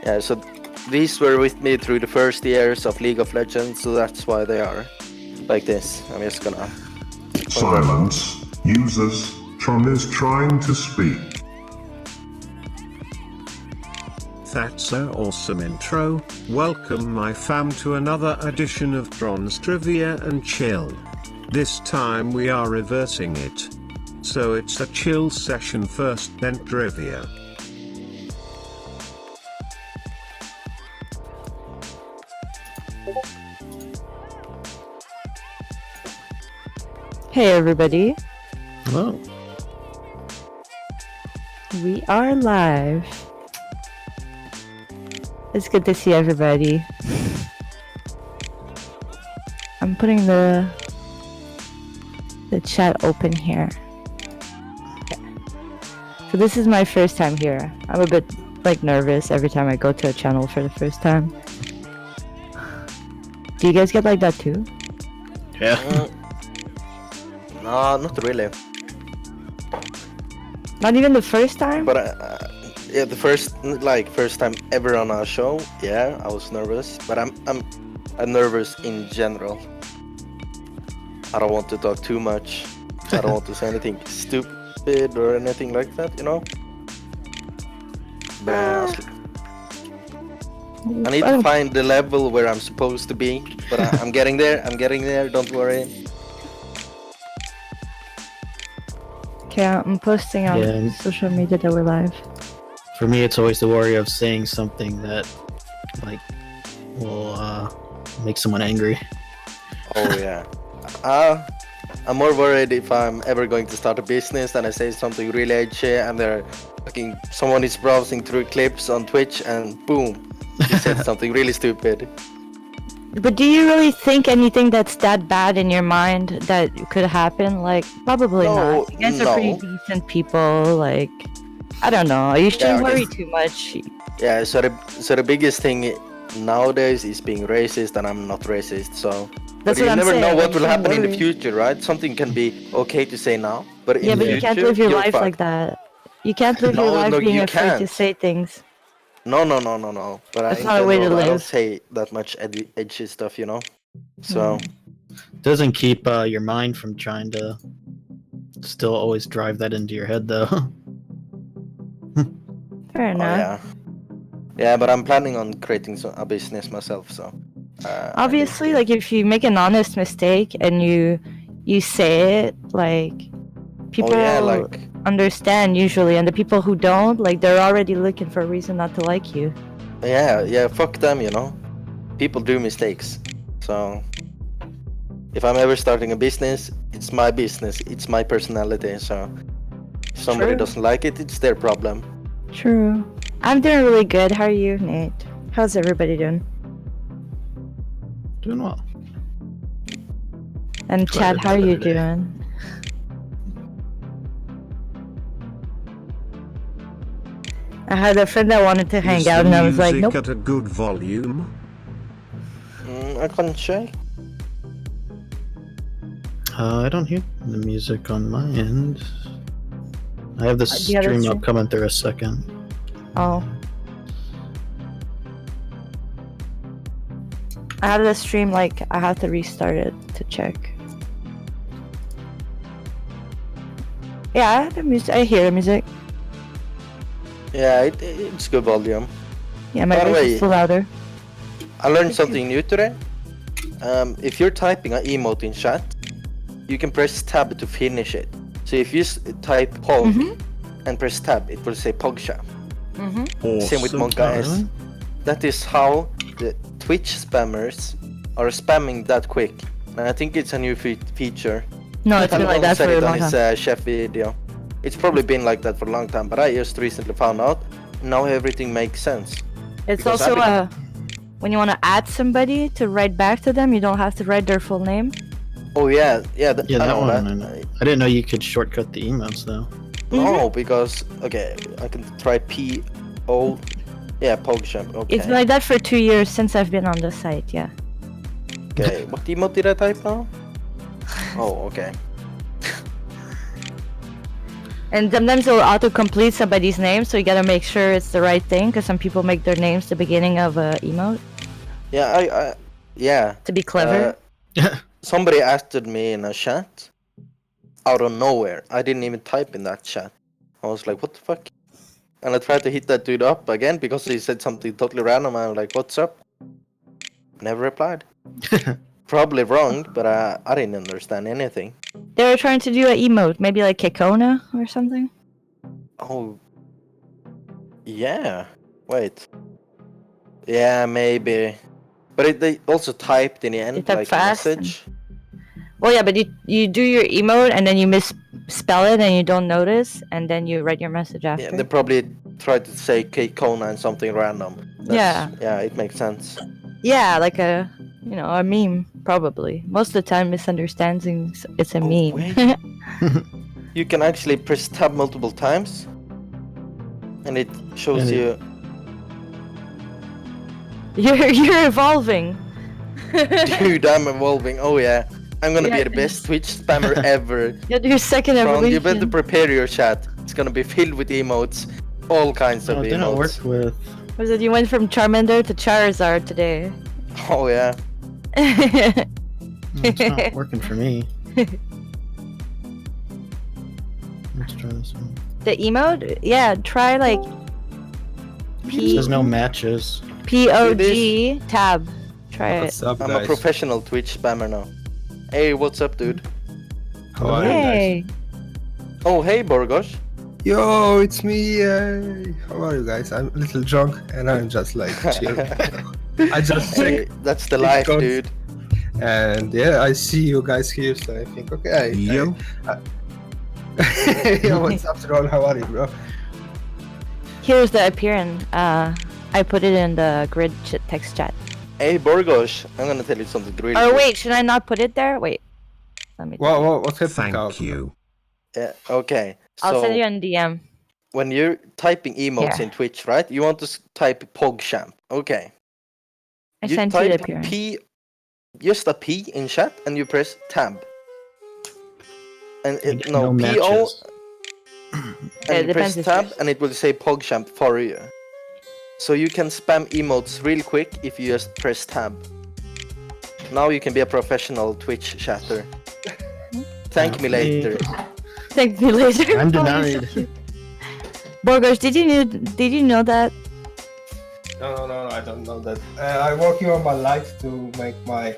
Yeah, so these were with me through the first years of League of Legends, so that's why they are like this. I'm just gonna... Silence. Users. Tron is trying to speak. That's an awesome intro. Welcome my fam to another edition of Trons Trivia and Chill. This time we are reversing it. So it's a chill session first, then trivia. Hey everybody, Hello. we are live. It's good to see everybody. I'm putting the chat open here. Okay. So this is my first time here. I'm a bit nervous every time I go to a channel for the first time. Do you guys get like that too? Yeah. No, not really. Not even the first time? But yeah, the first time ever on a show, yeah, I was nervous. But I'm nervous in general. I don't want to talk too much. I don't want to say anything stupid or anything like that, you know. But I need to find the level where I'm supposed to be. But I'm getting there. I'm getting there. Don't worry. Okay, I'm posting on social media that we're live. For me, it's always the worry of saying something that, will make someone angry. Oh yeah. I'm more worried if I'm ever going to start a business and I say something really edgy and someone is browsing through clips on Twitch and boom, you said something really stupid. But do you really think anything that's that bad in your mind that could happen? Like, probably not. You guys are pretty decent people. Like, I don't know. You shouldn't worry too much. Yeah. So the biggest thing nowadays is being racist, and I'm not racist. So that's but what I'm saying. You never know what will happen in the future, right? Something can be okay to say now, but in the future, you can't live your life like that. You can't live your life being afraid to say things. No. But that's not a way to live. I don't say that much edgy stuff, you know. So doesn't keep your mind from trying to still always drive that into your head, though. Fair enough. Yeah, but I'm planning on creating a business myself. So obviously, like if you make an honest mistake and you say it, like people understand usually, and the people who don't, like, they're already looking for a reason not to like you. Yeah, fuck them, you know. People do mistakes. So if I'm ever starting a business, it's my business, it's my personality. So if somebody doesn't like it, it's their problem. True. I'm doing really good. How are you, Nate? How's everybody doing? Doing well. And Chad, how are you doing? I had a friend that wanted to hang out, and I was like, nope. At a good volume? I can't say. I don't hear the music on my end. I have the stream up coming through a second. Oh. I have the stream, I have to restart it to check. Yeah, I have the music. I hear the music. Yeah, it's good volume. Yeah, my voice is still louder. I learned something new today. If you're typing an emote in chat, you can press tab to finish it. So if you type pog and press tab, it will say pogcha. Awesome. Same with Monka S. That is how the Twitch spammers are spamming that quick. And I think it's a new feature. No, it's been like that for a long time. Said it on his chef video. It's probably been like that for a long time, but I just recently found out. Now everything makes sense. It's also when you want to add somebody to write back to them, you don't have to write their full name. Oh yeah. That one. I didn't know you could shortcut the emails though. No, because I can try P-O. Yeah, PogChamp. Okay. It's been like that for 2 years since I've been on the site. Yeah. Okay, what emote did I type now? Oh, okay. And sometimes it'll autocomplete somebody's name, so you gotta make sure it's the right thing, because some people make their names the beginning of a emote. Yeah, yeah. To be clever. Somebody asked me in a chat out of nowhere. I didn't even type in that chat. I was like, what the fuck? And I tried to hit that dude up again because he said something totally random. I was like, what's up? Never replied. Probably wrong, but I didn't understand anything. They were trying to do an emote, maybe like Kekona or something. Oh, yeah. Wait. Yeah, maybe. But they also typed in the end, like fast a message. Well, yeah, but you do your emote and then you misspell it and you don't notice, and then you write your message after. Yeah, they probably tried to say Kekona and something random. Yeah. Yeah, it makes sense. Yeah, like a meme, probably. Most of the time, misunderstandings, it's a meme. Wait. You can actually press tab multiple times, and it shows you. You're evolving. Dude, I'm evolving. Oh yeah, I'm gonna be the best Twitch spammer ever. Your second Tron, evolution. you better prepare your chat. It's gonna be filled with emotes, all kinds of emotes. It didn't work with. Was it you went from Charmander to Charizard today? Oh yeah. It's not working for me. Let's try this one. The emote? Yeah, try like There's no matches. POG tab. Try it. What's up, I'm guys? a professional Twitch spammer now. Hey, what's up, dude? How are you guys? Hey. Oh, hey, Borgosh. Yo, it's me. How are you guys? I'm a little drunk and I'm just like chill. I just Hey, checked that's the life, Discord. dude. and yeah, I see you guys here, so I think okay. Yo. Yo, what's up, Tron? How are you, bro? Here's the appearance. I put it in the grid text chat. Hey, Borgosh, I'm gonna tell you something really Oh quick. wait, should I not put it there? Wait. Let me. What happened? Thank you. Yeah, okay. I'll So, send you a DM. when you're typing emotes Here. in Twitch, right? You want to type PogChamp. Okay. I sent you the type appearance. P, just a P in chat, and you press tab. And No PO, matches. and Yeah, it you press depends if tab, you're- and it will say PogChamp for you. So you can spam emotes real quick if you just press tab. Now you can be a professional Twitch chatter. Thank me later. Thank me later. I'm Oh, denied. you're so cute. Borgosh, did you know that? No, I don't know that. I'm working on my life to make my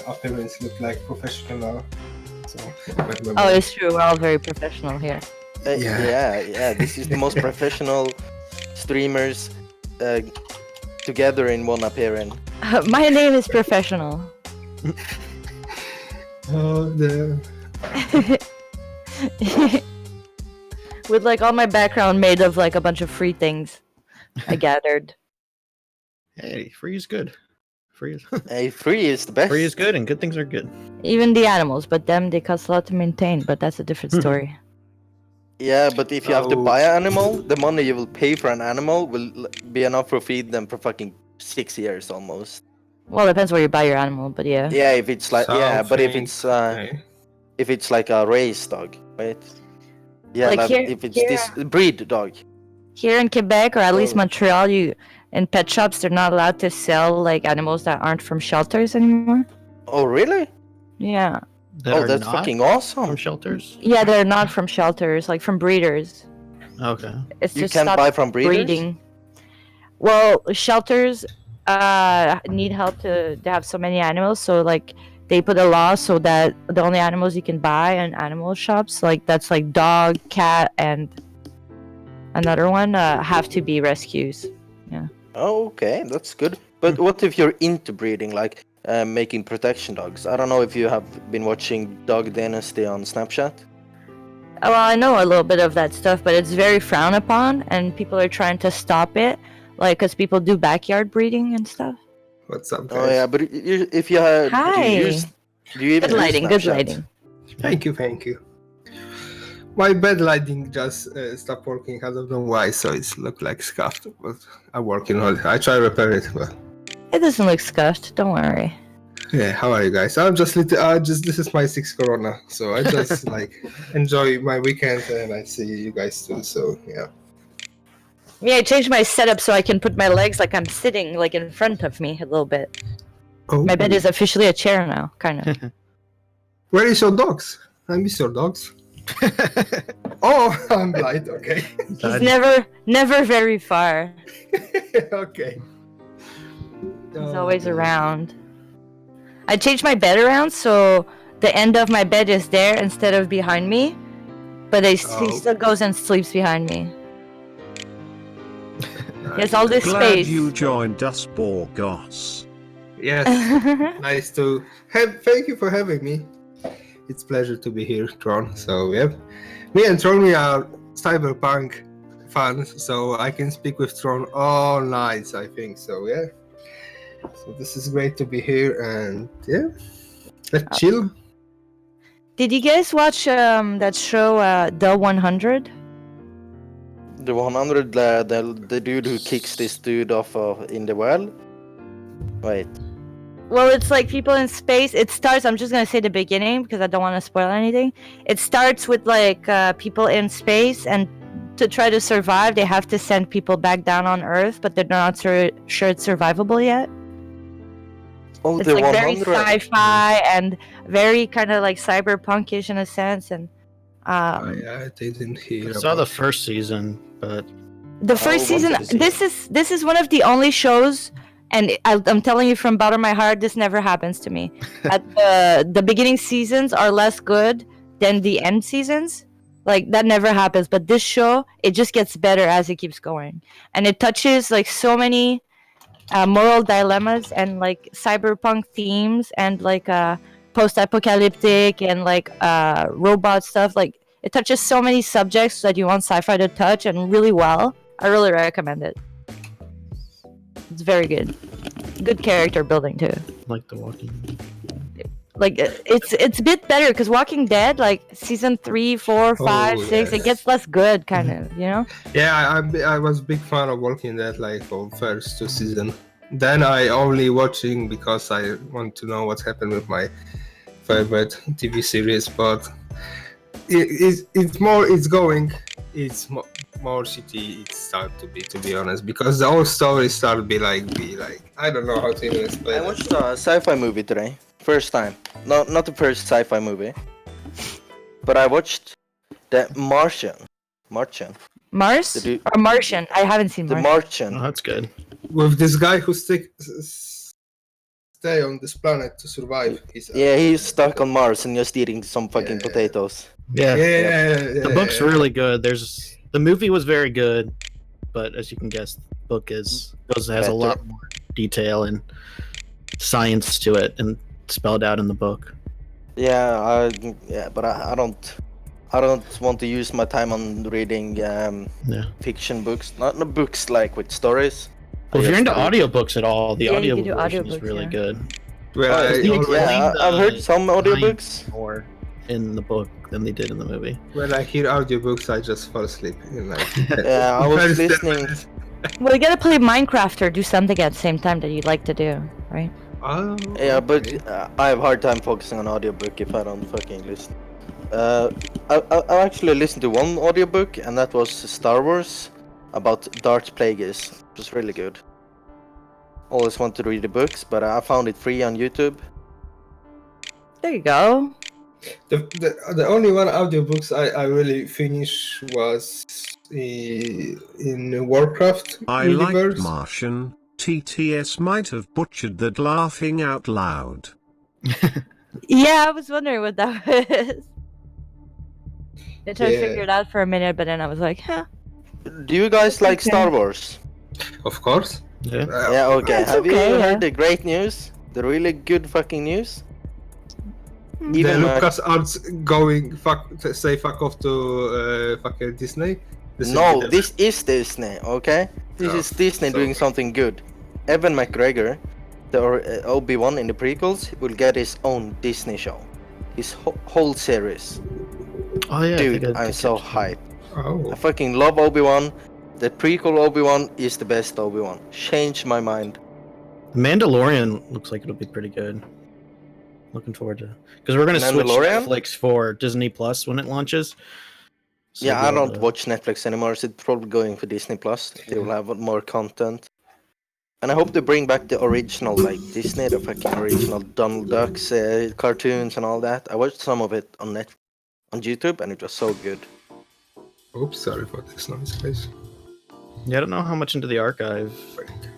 appearance look like professional. So, Oh, it's true. We're all very professional here. Yeah. This is the most professional streamers together in one appearance. My name is professional. Oh, damn. With like all my background made of like a bunch of free things I gathered. Hey, free is good. Free is Hey, free is the best. free is good, and good things are good. Even the animals, but them they cost a lot to maintain. But that's a different story. Yeah, but if you have to Oh. buy an animal, the money you will pay for an animal will be enough to feed them for fucking 6 years almost. Well, it depends where you buy your animal, but yeah. Yeah, if it's like but if Something- it's like a race dog, right? Yeah, Like like here- if it's here- this breed dog. Here in Quebec, or at least Oh. Montreal, in pet shops they're not allowed to sell like animals that aren't from shelters anymore. Oh really? Yeah. That Oh, are that's not fucking awesome. from shelters. Yeah, they're not from shelters, like from breeders. Okay. It's You just can't stopped buy from breeders? breeding. Well, shelters need help to have so many animals, so like they put a law so that the only animals you can buy in animal shops, like that's like dog, cat, and another one, have to be rescues. Oh, okay, that's good. But what if you're into breeding, like making protection dogs? I don't know if you have been watching Dog Dynasty on Snapchat. Well, I know a little bit of that stuff, but it's very frowned upon, and people are trying to stop it, like because people do backyard breeding and stuff. What's up, guys? Oh yeah, but if you have, Hi. do you even Good use lighting, good Snapchat? lighting. Thank you. My bed lighting just stopped working. I don't know why, so it's look like scuffed. But I'm working on it. I try to repair it, but It doesn't look scuffed. Don't worry. Yeah, how are you guys? I'm just this is my sixth Corona, so I just like enjoy my weekend and I see you guys too. So yeah. Yeah, I changed my setup so I can put my legs like I'm sitting like in front of me a little bit. Oh, My bed is officially a chair now, kind of. where is your dogs? I miss your dogs. Oh, I'm blind. Okay. He's never very far. Okay. He's always around. I changed my bed around so the end of my bed is there instead of behind me, but he still goes and sleeps behind me. He has all this Glad space. you joined us, Borgos. Yes. Nice to have. Thank you for having me. It's a pleasure to be here, Tron. So yeah, me and Tron, we are cyberpunk fans, so I can speak with Tron all night. I think so. Yeah. So this is great to be here, and yeah, let's chill. Did you guys watch that show, The 100? The 100, the dude who kicks this dude off in the well? Wait. Well, it's like people in space. It starts, I'm just going to say the beginning because I don't want to spoil anything. It starts with like people in space, and to try to survive, they have to send people back down on Earth, but they're not sure it's survivable yet. Oh, It's the like 100. very sci-fi and very kind of like cyberpunkish in a sense. And I didn't hear. I saw the first season, but the first season, wanted to see this is one of the only shows, and I'm telling you from bottom of my heart, this never happens to me. At the beginning seasons are less good than the end seasons. Like that never happens. But this show, it just gets better as it keeps going, and it touches like so many moral dilemmas and like cyberpunk themes and like post-apocalyptic and like robot stuff. Like it touches so many subjects that you want sci-fi to touch, and really well. I really recommend it. It's very good. Good character building too. like The Walking. Like it's a bit better because Walking Dead, like season 3, 4, 5, 6, yes. it gets less good, kind of, you know. Yeah, I was a big fan of Walking Dead, like for first 2 seasons. Then I only watching because I want to know what's happened with my favorite TV series. But it's more shitty. It start to be honest, because the whole story start to be like I don't know how to even explain. I watched a sci-fi movie today. First time. No, not the first sci-fi movie. But I watched The Martian. Mars or Martian? I haven't seen The Martian. Martian. Oh, that's good. With this guy who stay on this planet to survive. He's stuck on Mars and just eating some fucking potatoes. Yeah. Yeah. The book's really good. The movie was very good, but as you can guess, the book has a lot more detail and science to it, and spelled out in the book. But I don't want to use my time on reading fiction books. Not books like with stories. Well, if you're into audiobooks at all, the Yeah, you audio can do version is audiobooks, really yeah. good. I've heard some audiobooks. More in the book than they did in the movie. When I hear audiobooks, I just fall asleep. Yeah, I was listening. Well, you gotta play Minecraft or do something at the same time that you'd like to do, right? Oh, Yeah, but I have a hard time focusing on audiobook if I don't fucking listen. I actually listened to one audiobook, and that was Star Wars about Darth Plagueis. It was really good. Always wanted to read the books, but I found it free on YouTube. There you go. The only one audiobooks I really finished was in Warcraft I universe. like Martian. TTS might have butchered that laughing out loud. Yeah, I was wondering what that was. I tried to Yeah. figure it out for a minute, but then I was like, huh. Do you guys like Okay. Star Wars? Of course. Yeah. Yeah, okay. That's Have you okay, yeah. heard the great news? The really good fucking news? The Even my- Lucas Arts going say fuck off to fucking Disney. No, this is Disney, okay? This Oh, is Disney so- doing something good. Evan McGregor, the Obi-Wan in the prequels, will get his own Disney show. His whole series. Oh yeah. I Dude, think I I'm did so catch that. hyped. Oh, I fucking love Obi-Wan. The prequel Obi-Wan is the best Obi-Wan. Changed my mind. The Mandalorian looks like it'll be pretty good. Looking forward to because we're gonna switch Mandalorian? Netflix for Disney Plus when it launches. So Yeah, we'll I be able don't to- watch Netflix anymore. So it's probably going for Disney Plus. They will have more content. And I hope they bring back the original, like Disney, the fucking original Donald Ducks cartoons and all that. I watched some of it on YouTube, and it was so good. Oops, sorry for this noise, guys. Yeah, I don't know how much into the archive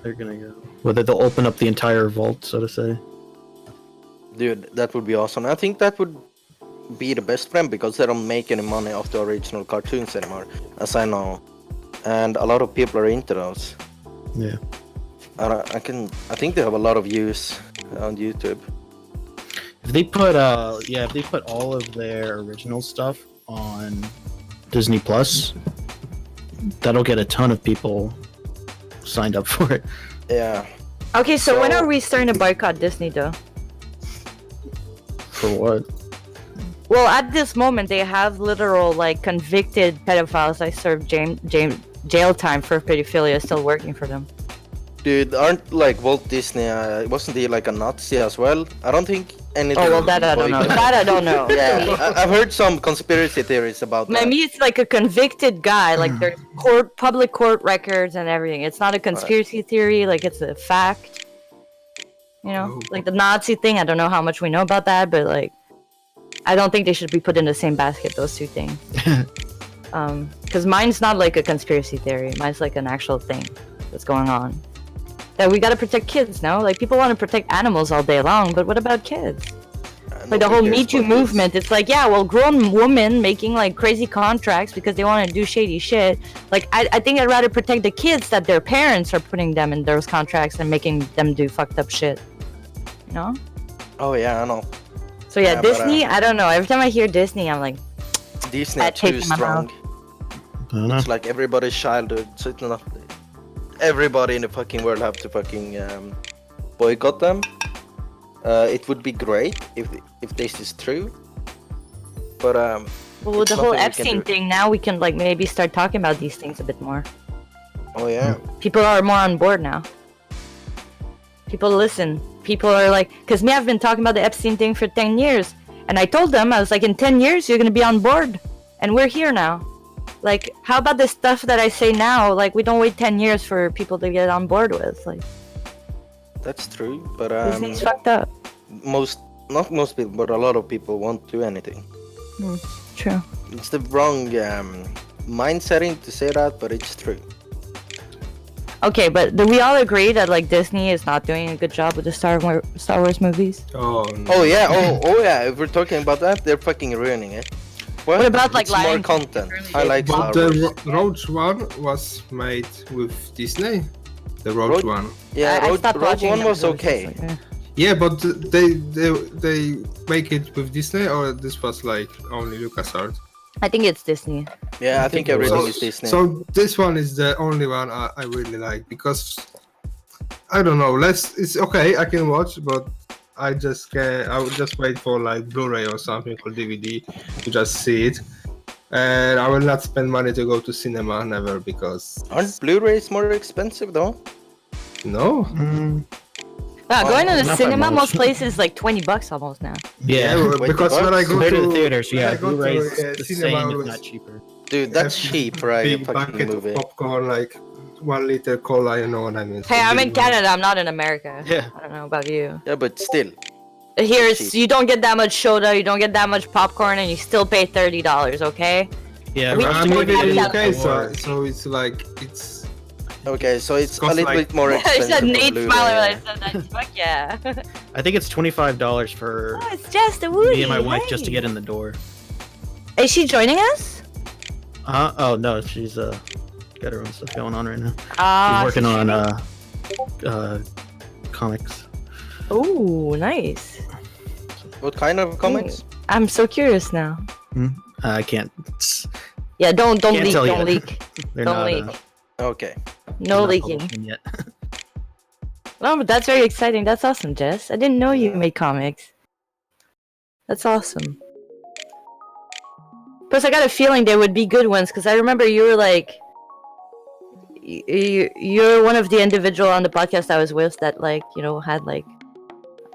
they're gonna go. Whether they'll open up the entire vault, so to say. Dude, that would be awesome. I think that would be the best friend because they don't make any money off the original cartoons anymore, as I know. And a lot of people are into those. Yeah. I think they have a lot of views on YouTube. If they put all of their original stuff on Disney Plus, that'll get a ton of people signed up for it. Yeah. Okay, so when are we starting to boycott Disney, though? For what? Well, at this moment, they have literal, like, convicted pedophiles that serve jail time for pedophilia still working for them. Dude, aren't like Walt Disney, wasn't he like a Nazi as well? I don't think anything. Oh, well, that I don't know. That I don't know. Yeah, I've heard some conspiracy theories about that. Maybe it's like a convicted guy, like there's public court records and everything. It's not a conspiracy theory, like it's a fact. You know, like the Nazi thing, I don't know how much we know about that, but like, I don't think they should be put in the same basket, those two things. Because mine's not like a conspiracy theory, mine's like an actual thing that's going on. That we gotta protect kids, no? Like, people want to protect animals all day long, but what about kids? Like, the whole Me Too movement, it's like, yeah, well, grown women making, like, crazy contracts because they want to do shady shit. Like, I think I'd rather protect the kids that their parents are putting them in those contracts and making them do fucked up shit. You know? Oh, yeah, I know. So, yeah, Disney, I don't know. Every time I hear Disney, I'm like... Disney are too strong. It's like everybody's childhood, so it's not... Everybody in the fucking world have to fucking boycott them. It would be great if this is true, but well, with the whole Epstein thing, now we can like maybe start talking about these things a bit more. Oh yeah. People are more on board now. People listen. People are like, because I've been talking about the Epstein thing for 10 years, and I told them, I was like, in 10 years you're gonna be on board, and we're here now. Like, how about the stuff that I say now? Like, we don't wait 10 years for people to get on board with. Like, that's true, but Disney's fucked up. Not most people, but a lot of people won't do anything. True. It's the wrong mindsetting to say that, but it's true. Okay, but do we all agree that like Disney is not doing a good job with the Star Wars movies? Oh, no. Oh yeah, oh yeah. If we're talking about that, they're fucking ruining it. What about like more Lion King? content? I like Star But Wars. the Rogue One was made with Disney. The Rogue One. Yeah, I Rogue stopped watching One them was because okay. it's like, Yeah, but they make it with Disney, or this was like only LucasArts. I think it's Disney. Yeah, I think everything is Disney. So this one is the only one I really like because I don't know. It's okay. I can watch, but I would just wait for like Blu-ray or something or DVD to just see it. And I will not spend money to go to cinema never because aren't Blu-rays more expensive though? No. Going to the not by cinema, much. most places like $20 almost now. Yeah, because when I go compared to to the theaters, when yeah, I go to, Blu-ray's the cinema, same, I if always not cheaper. Dude, that's cheap for a big fucking bucket movie. of popcorn, like 1 liter cola. You know what I mean? Hey, I'm in Canada. I'm not in America. Yeah. I don't know about you. Yeah, but still. Here, it's, cheap. you don't get that much soda, you don't get that much popcorn, and you still pay $30. Okay? Yeah, We- Rush I'm we Ticket living in got UK, that so it's like it's. Okay, so it's a Costs little like- bit more I expensive. said for Nate Blu-ray, smiling when I yeah. said that. Fuck yeah. I think it's $25 for Oh, it's just a Woody. me and my wife just to hey. get in the door. Is she joining us? Oh no, she's got her own stuff going on right now. Ah, She's working on comics. Oh, nice. What kind of comics? I'm so curious now. I can't. Yeah, don't Can't leak, tell don't yet. leak. They're Don't not, leak. Okay. No not leaking. publishing yet. No, but that's very exciting. That's awesome, Jess. I didn't know you made comics. That's awesome. Plus, I got a feeling there would be good ones, because I remember you were like... You're one of the individual on the podcast I was with that, like, you know, had, like,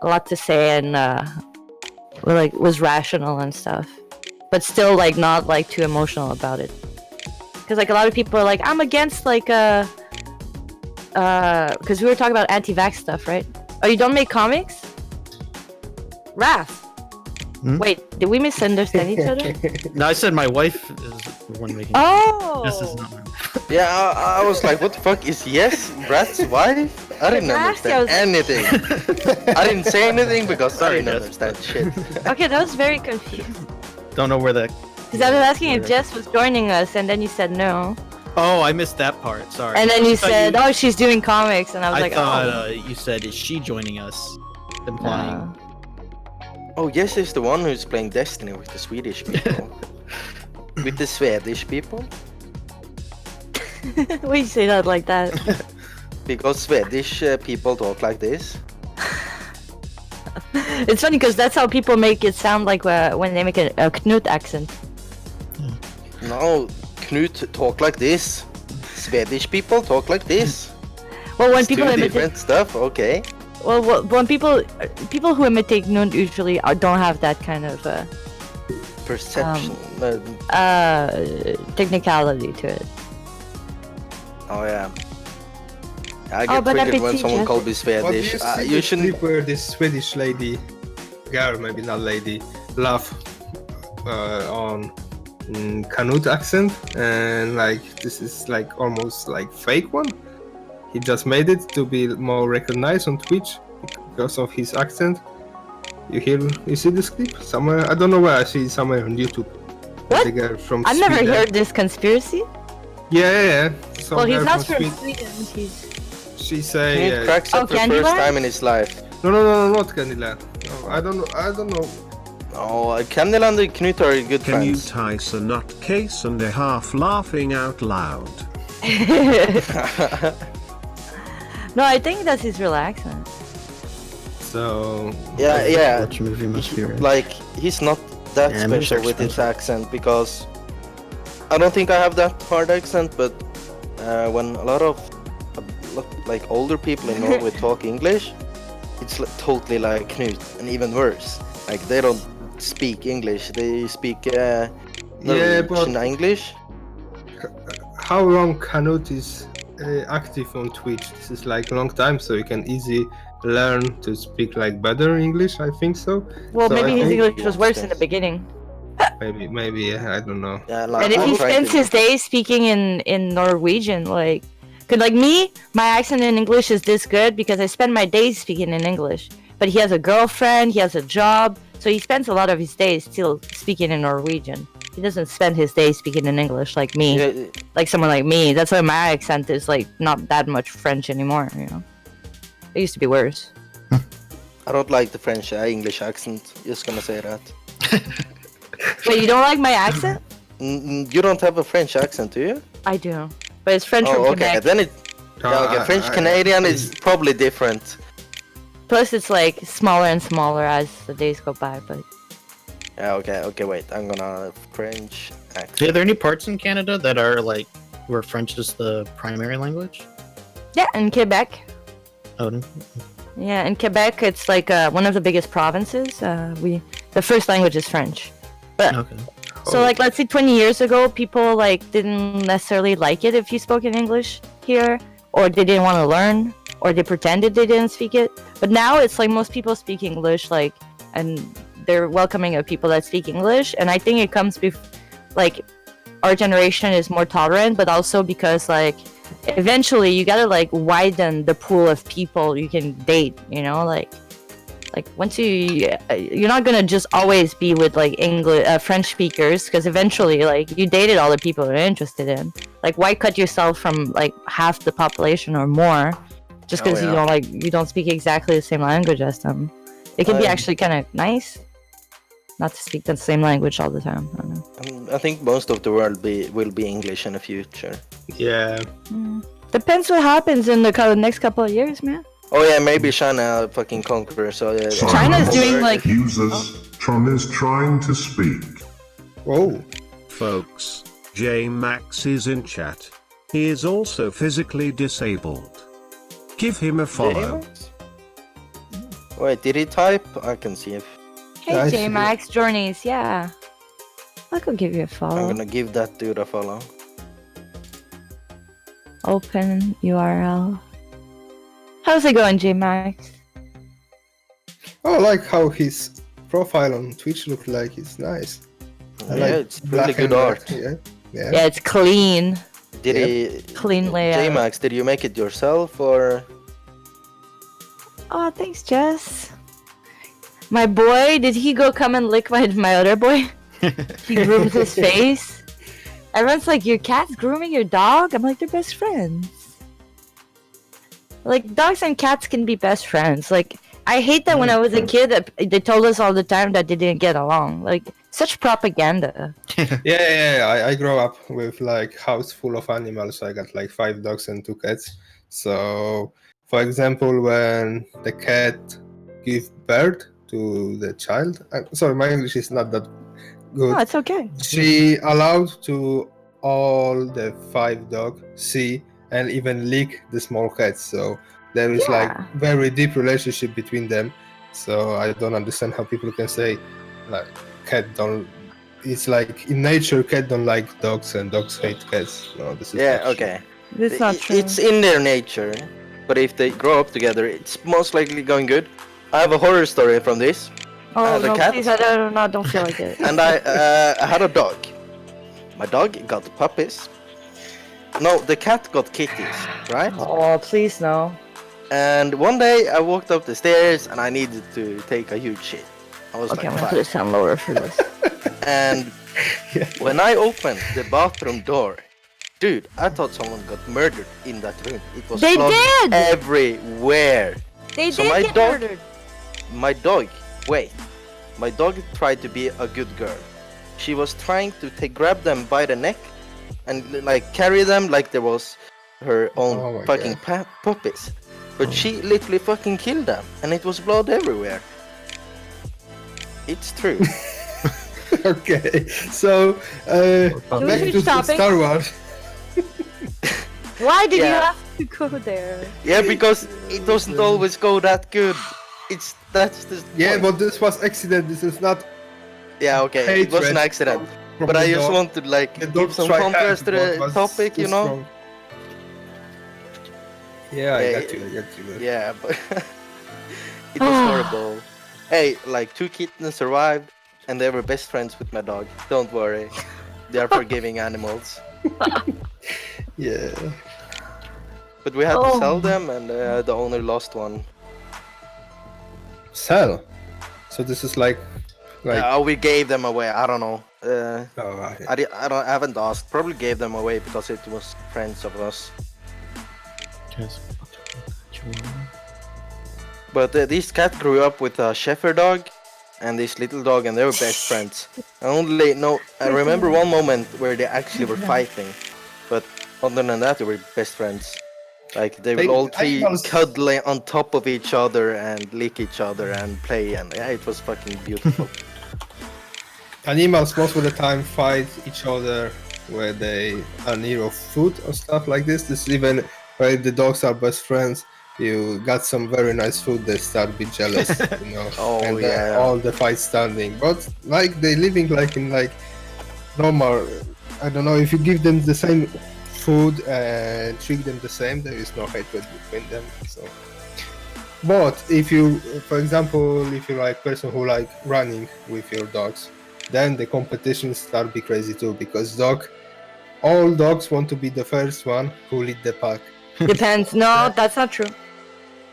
a lot to say and was rational and stuff, but still like not like too emotional about it. Because like a lot of people are like, I'm against like because we were talking about anti-vax stuff, right? Oh, you don't make comics? Raph. Wait, did we misunderstand each other? No, I said my wife is the one making. Oh. This is not my wife. Yeah, I was like, what the fuck is yes Brad's wife? I didn't understand anything. I didn't say anything because I didn't understand shit. Okay, that was very confused. Don't know where that. Because I was asking if Jess was joining us, and then you said no. Oh, I missed that part. Sorry. And then you I thought said, "Oh, she's doing comics," and I was I like, thought "Oh." you said, "Is she joining us?" Implying. Oh, yes, is the one who's playing Destiny with the Swedish people. With the Swedish people? Why you say that like that? Because Swedish people talk like this. It's funny because that's how people make it sound like when they make a Knut accent. No, Knut talk like this. Swedish people talk like this. Well, when It's people two imitate, different stuff, okay. well, when people who imitate Knut usually don't have that kind of Perception. technicality to it. Oh yeah. I get but triggered when appétit, someone Jeff. calls me What do you Swedish. see You the shouldn't. clip where this Swedish lady, girl, maybe not lady, laugh on Canute accent, and like this is like almost like fake one. He just made it to be more recognized on Twitch because of his accent. You see this clip somewhere? I don't know where. I see it somewhere on YouTube. What? The girl from I've never Sweden. heard this conspiracy. Yeah. Some Well, he's girl not from Sweden. Sweden. He's She say. Knut cracks up Oh, for the first Candyland? time in his life. No, not Candyland. No, I don't know. Oh, Candyland and Knut are good Can you friends. tice a nutcase and a half laughing out loud? no, I think that's his real accent. So yeah. Which movie must be right? Like, he's not that Yeah, movies special are with his expensive. accent because I don't think I have that hard accent, but when a lot of like older people in Norway talk English, it's totally like Knut, and even worse. Like, they don't speak English, they speak Norwegian English. how long Canute is active on Twitch? This is like a long time, so you can easily learn to speak like better English. I think so. Well, So maybe I his think- English was worse in the beginning. Maybe yeah, I don't know. Yeah, like, And if I'm he trying spends to- his days speaking in Norwegian, like, cause like me, my accent in English is this good because I spend my days speaking in English. But he has a girlfriend, he has a job, so he spends a lot of his days still speaking in Norwegian. He doesn't spend his days speaking in English like me, Yeah, like someone like me. That's why my accent is like not that much French anymore. You know, it used to be worse. I don't like the French English accent. Just gonna say that. Wait, you don't like my accent? You don't have a French accent, do you? I do, but it's French from Oh, okay. Quebec. Then it. Yeah, okay. French Canadian is probably different. Plus, it's like smaller and smaller as the days go by. But Yeah, okay. Wait, I'm gonna French accent. Are there any parts in Canada that are like where French is the primary language? yeah, in Quebec. Oh, no. Yeah, in Quebec, it's like one of the biggest provinces. The first language is French. But Okay. so like let's say 20 years ago, people like didn't necessarily like it if you spoke in English here, or they didn't want to learn, or they pretended they didn't speak it. But now it's like most people speak English, like, and they're welcoming of people that speak English. And I think it comes like our generation is more tolerant, but also because like eventually you gotta like widen the pool of people you can date, you know, like once you're not gonna just always be with like English French speakers, because eventually like you dated all the people you're interested in. Like, why cut yourself from like half the population or more just because you don't speak exactly the same language as them? It can be actually kind of nice not to speak the same language all the time. I don't know. I think most of the world will be English in the future. Yeah. Depends what happens in the next couple of years, man. Oh yeah, maybe China fucking conquer. So China's doing like Users, Tron is trying to speak. Oh. Folks, J Max is in chat. He is also physically disabled. Give him a follow. Wait, did he type? I can see if. Hey, Nice. J Max Journeys. Yeah. I could give you a I'm follow. gonna give that dude a follow. Open URL. How's it going, J Max? Oh, I like how his profile on Twitch looks like. It's nice. I Yeah, like it's really black good and art. red, Yeah. Yeah, it's clean. Did Clean layout. J-Max, did you make it yourself or? Oh, thanks, Jess. My boy, did he go come and lick my other boy? He groomed his face. Everyone's like, your cat's grooming your dog? I'm like, they're best friends. Like, dogs and cats can be best friends. Like, I hate that when I was a kid, they told us all the time that they didn't get along. Like, such propaganda. I grew up with like house full of animals. I got like 5 dogs and 2 cats. So, for example, when the cat gives birth to the child, sorry, my English is not that good. Oh, it's okay. She allowed to all the 5 dogs see and even lick the small cats. So there is like Yeah. very deep relationship between them. So I don't understand how people can say like cat don't. It's like in nature, cat don't like dogs and dogs hate cats. No, this is Yeah, not true. okay. It's not true. It's in their nature, but if they grow up together, it's most likely going good. I have a horror story from this. I Oh, have a no, cat. please, I don't feel like it. And I had a dog. My dog got puppies. No, the cat got kitties, right? Oh, please, no. And one day I walked up the stairs and I needed to take a huge shit. I was Okay, I'm like gonna put 5. the sound lower for this. And when I opened the bathroom door, dude, I thought someone got murdered in that room. It was They blood did! everywhere. They So did my get dog- murdered. My dog tried to be a good girl. She was trying to grab them by the neck and like carry them like there was her Oh own my fucking puppies. But she literally fucking killed them and it was blood everywhere. It's true. Okay, so back switch to topics? Star Wars. Why did you Yeah. have to go there? Yeah, because it doesn't always go that good. That's the Yeah, point. but this was accident. This is not. Yeah, okay, it was an hatred accident. from But the I just dog. want to like The give dog some tried contrast to hard, but the was topic, too you know? strong. Yeah, I Yeah, got you. I got you. Yeah, but it was horrible. Hey, like 2 kittens survived, and they were best friends with my dog. Don't worry, they are forgiving animals. Yeah. But we had to Oh. sell them, and the owner lost one. Sell. So this is like. We gave them away. I don't know. Oh, right. I haven't asked. Probably gave them away because it was friends of us. But this cat grew up with a shepherd dog and this little dog, and they were best friends. I remember one moment where they actually were fighting, but other than that, they were best friends. Like they would all 3 animals- cuddle on top of each other and lick each other and play, and yeah, it was fucking beautiful. Animals most of the time fight each other where they are near of food or stuff like this. This even where the dogs are best friends. You got some very nice food, they start be jealous, you know. Oh, and yeah. all the fight standing. But like they living like in like normal. I don't know if you give them the same food and treat them the same, there is no hatred between them. So, but if you, for example, if you're like person who like running with your dogs, then the competition start be crazy too, because all dogs want to be the first one who lead the pack. Depends. No, that's not true.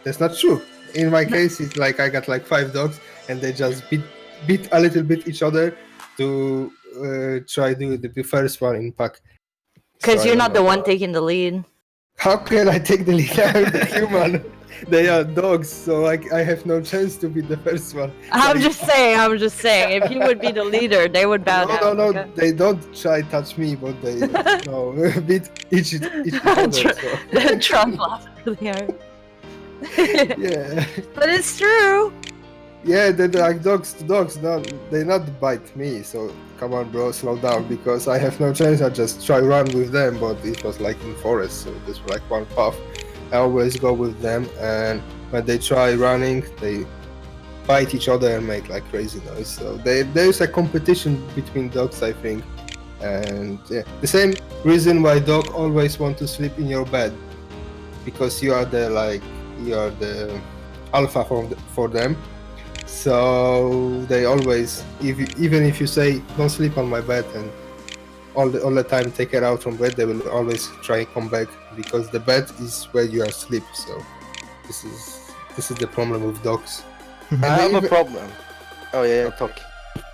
That's not true. In my case, it's like I got like 5 dogs, and they just beat a little bit each other to try to be the first one in pack. Because So I you're don't not the know. one taking the lead. How can I take the lead? I'm the human. They are dogs, so I have no chance to be the first one. I'm just saying. If you would be the leader, they would bow down. No. okay? They don't try touch me, but they beat each other. So. Trump laughed really hard. Yeah. But it's true. Yeah, they're like dogs to dogs. They not bite me. So come on, bro, slow down, because I have no chance. I just try run with them, but it was like in forest, so this was like one path. I always go with them, and when they try running, they bite each other and make like crazy noise. So there's a competition between dogs, I think. And yeah, the same reason why dog always want to sleep in your bed, because you are the alpha for them. So they always, even if you say don't sleep on my bed and all the time take her out from bed, they will always try and come back because the bed is where you are asleep. So this is the problem with dogs. I have a problem. Oh yeah, talk.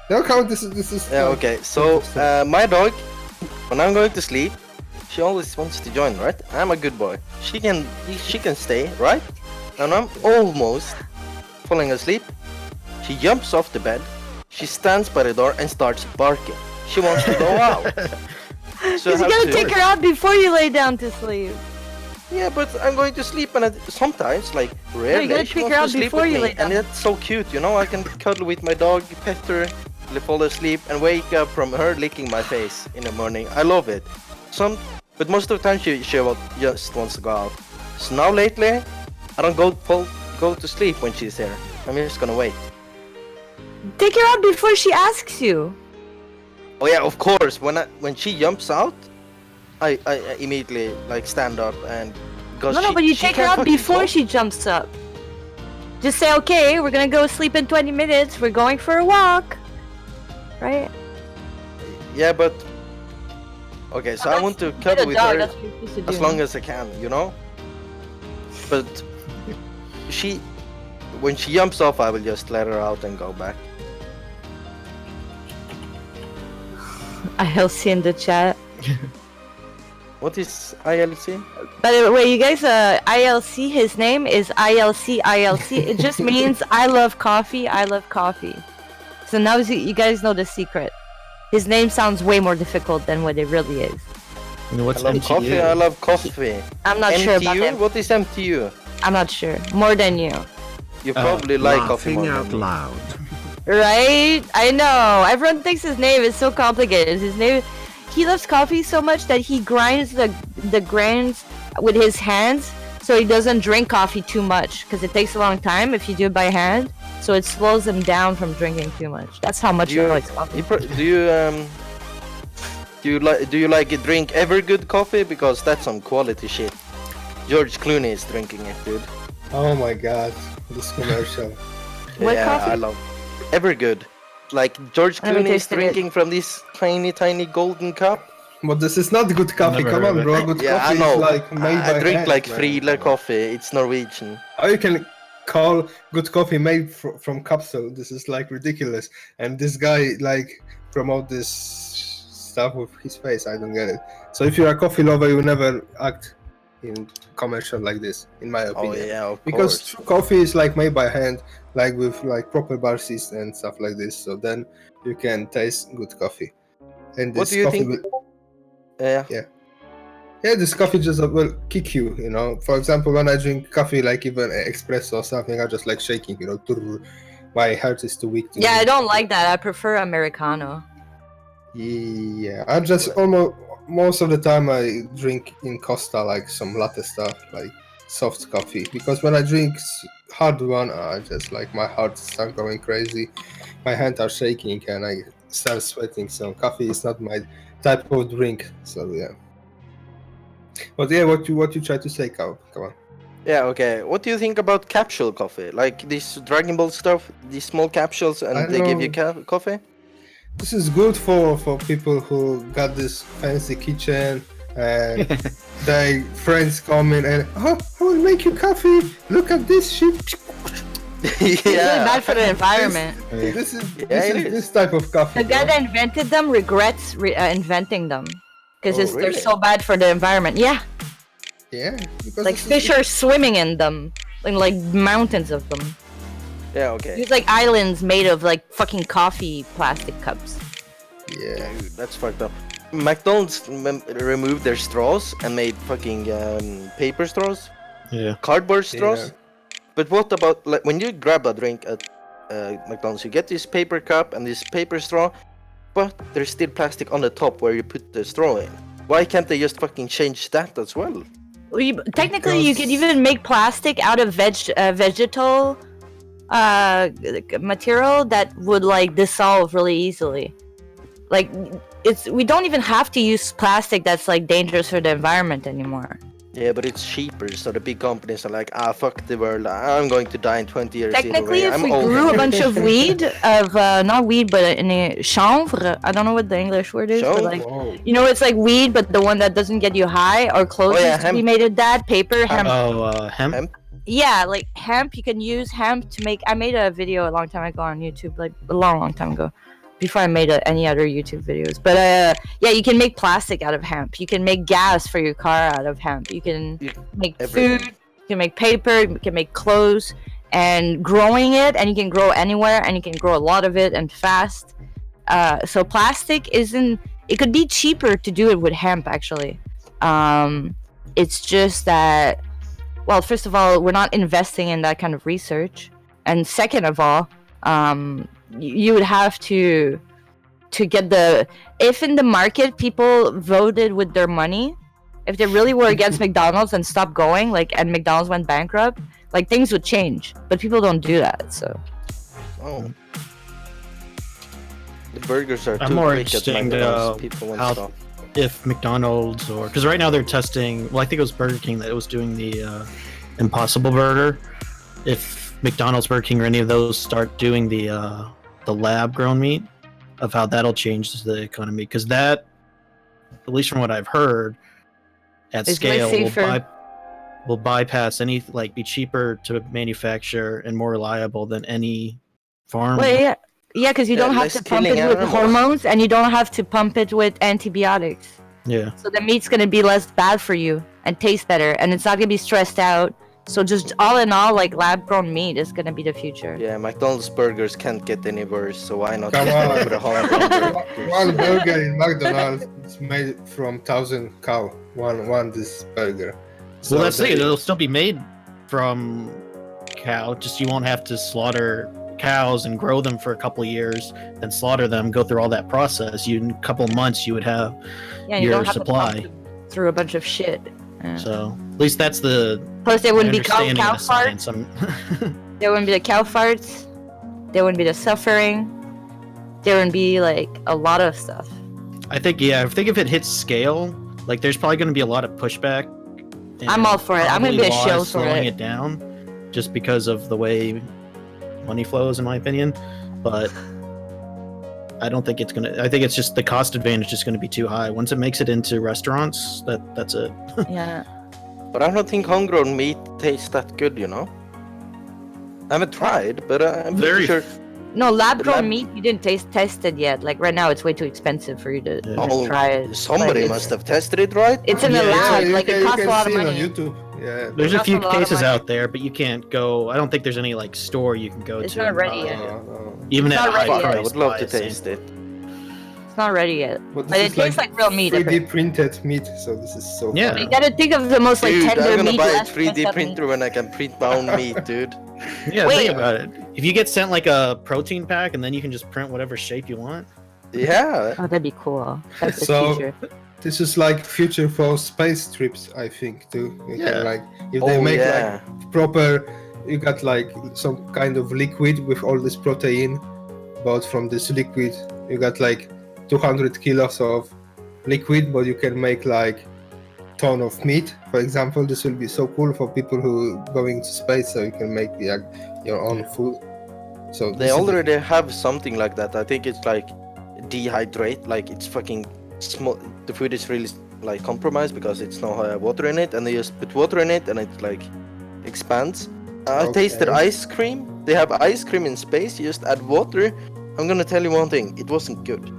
No, count. This is. Yeah, okay. So my dog, when I'm going to sleep, she always wants to join, right? I'm a good boy. She can stay, right? And I'm almost falling asleep. She jumps off the bed. She stands by the door and starts barking. She wants to go out. So you gotta take her out before you lay down to sleep. Yeah, but I'm going to sleep, and sometimes, like rarely, you gotta she take wants her to out sleep before with you me, lay down. and it's so cute, you know. I can cuddle with my dog, pet her, fall asleep, and wake up from her licking my face in the morning. I love it. But most of the time she just wants to go out. So now lately, I don't go to sleep when she's here. I'm just gonna wait. Take her out before she asks you. Oh yeah, of course. When she jumps out, I immediately like stand up and. No, but you take her out before she jumps up. Just say, okay, we're gonna go sleep in 20 minutes. We're going for a walk. Right? Yeah, but... Okay, so I want to cuddle with her as long as I can, you know? But... When she jumps off, I will just let her out and go back. ILC in the chat. What is ILC? By the way, you guys, ILC, his name is ILC. It just means I love coffee. So now you guys know the secret. His name sounds way more difficult than what it really is. What's I love coffee. I love coffee. I'm not sure about MTU? him. What is MTU? I'm not sure. More than you. You probably like coffee more Laughing than out me. loud. Right? I know. Everyone thinks his name is so complicated. He loves coffee so much that he grinds the grains with his hands, so he doesn't drink coffee too much because it takes a long time if you do it by hand. So it slows him down from drinking too much. That's how much he likes coffee. Do you like drink Evergood coffee, because that's some quality shit. George Clooney is drinking it, dude. Oh my god, this commercial. What yeah, coffee? I love Evergood. Like George Never Clooney is tasted drinking from this tiny golden cup. But this is not good coffee. Never Come heard on, of bro. Good Yeah, coffee I know. is like made by I drink hand, like man. Friele coffee. It's Norwegian. How you can call good coffee made from capsule? This is like ridiculous. And this guy like promote this stuff with his face. I don't get it. So if you're a coffee lover, you never act in commercial like this, in my opinion. Oh yeah, of Because course. true coffee is like made by hand, like with like proper barista and stuff like this. So then you can taste good coffee. And What this do you coffee think? will, Yeah. yeah, this coffee just will kick you, you know. For example, when I drink coffee, like even espresso or something, I just like shaking, you know. My heart is too weak to Yeah, I don't like that. I prefer Americano. Yeah, I just almost most of the time I drink in Costa like some latte stuff, like soft coffee. Because when I drink hard one, I just like my heart starts going crazy, my hands are shaking, and I start sweating. So coffee is not my type of drink. So yeah. But yeah, what you try to say, Cow? Come on. Yeah, okay. What do you think about capsule coffee? Like this Dragon Ball stuff, these small capsules, and I they give know. you coffee? This is good for people who got this fancy kitchen and their friends come in and I will make you coffee. Look at this shit. It's really bad for the environment. This is it is. this type of coffee. The guy bro. that invented them regrets inventing them because Oh, they're really? so bad for the environment. Yeah, Yeah, because like this fish are swimming in them, in like mountains of them. Yeah, okay. There's like islands made of like fucking coffee plastic cups. Yeah, Dude, that's fucked up. McDonald's removed their straws and made fucking paper straws, Yeah. cardboard straws. Yeah. But what about like when you grab a drink at McDonald's, you get this paper cup and this paper straw, but there's still plastic on the top where you put the straw in. Why can't they just fucking change that as well? Technically, you could even make plastic out of vegetal material that would like dissolve really easily. Like we don't even have to use plastic that's like dangerous for the environment anymore. Yeah, but it's cheaper, so the big companies are like, fuck the world, I'm going to die in 20 years. Technically, either way. if we I'm grew old. a bunch of weed, not weed, but chanvre, I don't know what the English word is, but like, Whoa. you know, it's like weed, but the one that doesn't get you high, or clothes used to be hemp. made of that, paper, hemp. Hemp. Hemp? Yeah, like hemp, you can use hemp to make, I made a video a long time ago on YouTube, like a long time ago, before I made any other YouTube videos. But yeah, you can make plastic out of hemp. You can make gas for your car out of hemp. You can make everything. food. You can make paper. You can make clothes. And growing it, and you can grow anywhere, and you can grow a lot of it and fast. So plastic isn't. It could be cheaper to do it with hemp, actually. It's just that. Well, first of all, we're not investing in that kind of research, and second of all, you would have to get if in the market people voted with their money, if they really were against McDonald's and stopped going, like, and McDonald's went bankrupt, like, things would change, but people don't do that. So The burgers are I'm too more quick at interested McDonald's. People won't how stop. if McDonald's or because right now they're testing. Well, I think it was Burger King that was doing the Impossible Burger. If McDonald's, Burger King, or any of those start doing the lab-grown meat, of how that'll change the economy, because that, at least from what I've heard, at It's way scale safer. will bypass any, like, be cheaper to manufacture and more reliable than any farm. well, yeah, because you Yeah, don't have less to pump it killing with animals. hormones, and you don't have to pump it with antibiotics. Yeah. So the meat's gonna be less bad for you and taste better, and it's not gonna be stressed out. So just all in all, like, lab-grown meat is gonna be the future. Yeah, McDonald's burgers can't get any worse, so why not Come get on. over the homegrown burgers? One burger in McDonald's is made from 1,000 cow. One this burger. So Well, that's the they- thing. It'll still be made from cow. Just you won't have to slaughter cows and grow them for a couple of years, then slaughter them, go through all that process. You in a couple of months, you would have Yeah, you your don't have supply. to pump it through a bunch of shit. Yeah. So at least that's the Plus, there wouldn't be cow understanding of the farts. science. There wouldn't be the cow farts. There wouldn't be the suffering. There wouldn't be like a lot of stuff. I think if it hits scale, like there's probably going to be a lot of pushback. I'm all for it. I'm gonna probably be a laws shill for slowing it. it down, just because of the way money flows, in my opinion. But I don't think it's gonna. I think it's just the cost advantage is going to be too high. Once it makes it into restaurants, that's it. Yeah. But I don't think homegrown meat tastes that good, you know? I haven't tried, but I'm Very pretty sure. No, lab-grown lab- meat you didn't test it yet. Like right now, it's way too expensive for you to Yeah. just try it. Somebody Like, must have tested it, right? It's in the Yeah, lab. you Like can- it you costs a can lot of see it on money. YouTube. Yeah. There's a Costs few a lot of cases money. out there, but you can't go. I don't think there's any like store you can go It's to. not and ready buy yet. it. Even It's at not a high ready yet. price. I would love to buy it. taste it. It's not ready yet. But But it this tastes is like real meat. 3D printed meat, so this is so Yeah. fun. You gotta think of the most like Dude, tender I'm gonna meat. buy a less 3D messed up printer meat. when I can print my own meat, dude. Yeah, Wait. think about it. If you get sent like a protein pack and then you can just print whatever shape you want. Yeah. Oh, that'd be cool. That's the So- future. This is like future for space trips, I think, too. You Yeah. can, like, if they Oh, make yeah. like proper, you got like some kind of liquid with all this protein, but from this liquid you got like 200 kilos of liquid, but you can make like ton of meat. For example, this will be so cool for people who going to space, so you can make your own food. So They this is- already have something like that. I think it's like dehydrate, like it's fucking small. The food is really like compromised because it's no water in it, and they just put water in it and it like expands. I tasted Okay. ice cream. They have ice cream in space. You just add water. I'm gonna tell you one thing. It wasn't good.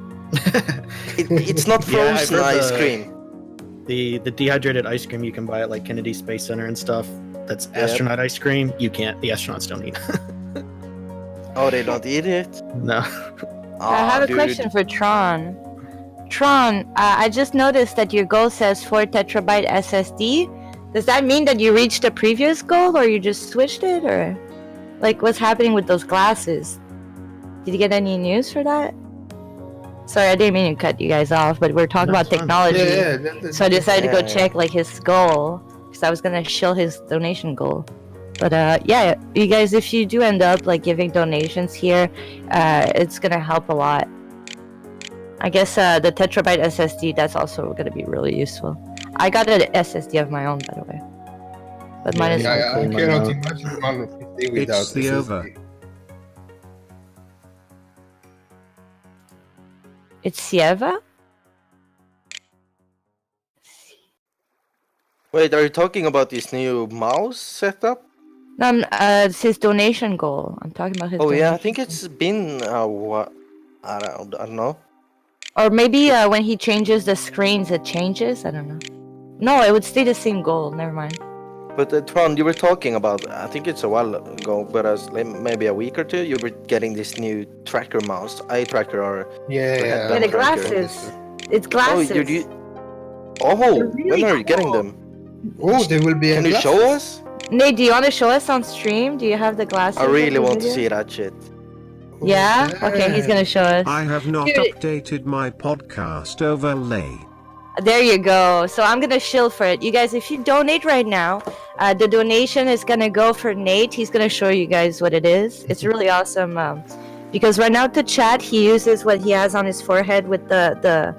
It's not Yeah, I've frozen heard ice the- cream. The dehydrated ice cream you can buy at like Kennedy Space Center and stuff. That's Yep. astronaut ice cream. You can't. The astronauts don't eat. Oh, they don't eat it. No. I have a Dude. question for Tron. Tron, I just noticed that your goal says 4 terabyte SSD. Does that mean that you reached a previous goal, or you just switched it, or like what's happening with those glasses? Did you get any news for that? Sorry, I didn't mean to cut you guys off, but we're talking That's about fine. technology. yeah, So I decided to go Yeah. check like his goal, because I was gonna shill his donation goal. But yeah, you guys, if you do end up like giving donations here, it's gonna help a lot. I guess the terabyte SSD, that's also gonna be really useful. I got an SSD of my own, by the way. But mine is I cannot imagine 150 without It's the SSD. over. It's Sieva? Wait, are you talking about this new mouse setup? No, it's his donation goal. I'm talking about his. Oh yeah, I donation think goal. it's been what? I don't know. Or maybe when he changes the screens, it changes. I don't know. No, it would stay the same goal. Never mind. But Tron, you were talking about, I think it's a while ago, but as maybe a week or two, you were getting this new tracker mouse, eye tracker or Yeah, Yeah, the tracker. glasses. It's glasses. When are you getting them? Oh, they will be. Can you show us? Nate, do you want to show us on stream? Do you have the glasses? I really of the want to video? see that shit. Yeah? Okay, he's gonna show us. I have not Dude. updated my podcast overlay. There you go. So I'm gonna shill for it. You guys, if you donate right now, the donation is gonna go for Nate. He's gonna show you guys what it is. It's really awesome. Because right now to chat, he uses what he has on his forehead with the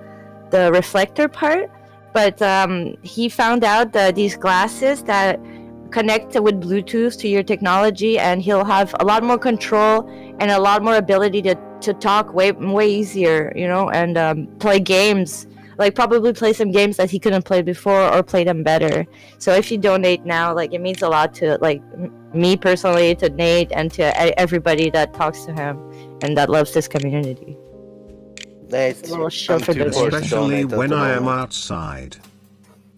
reflector part. But he found out that these glasses that connect with Bluetooth to your technology, and he'll have a lot more control and a lot more ability to talk way easier, you know, and play games. Like probably play some games that he couldn't play before or play them better. So if you donate now, like it means a lot to like me personally, to Nate, and to everybody that talks to him and that loves this community. Nate, A little show I'm for too donation. poor to Especially donate at when the I am moment. outside.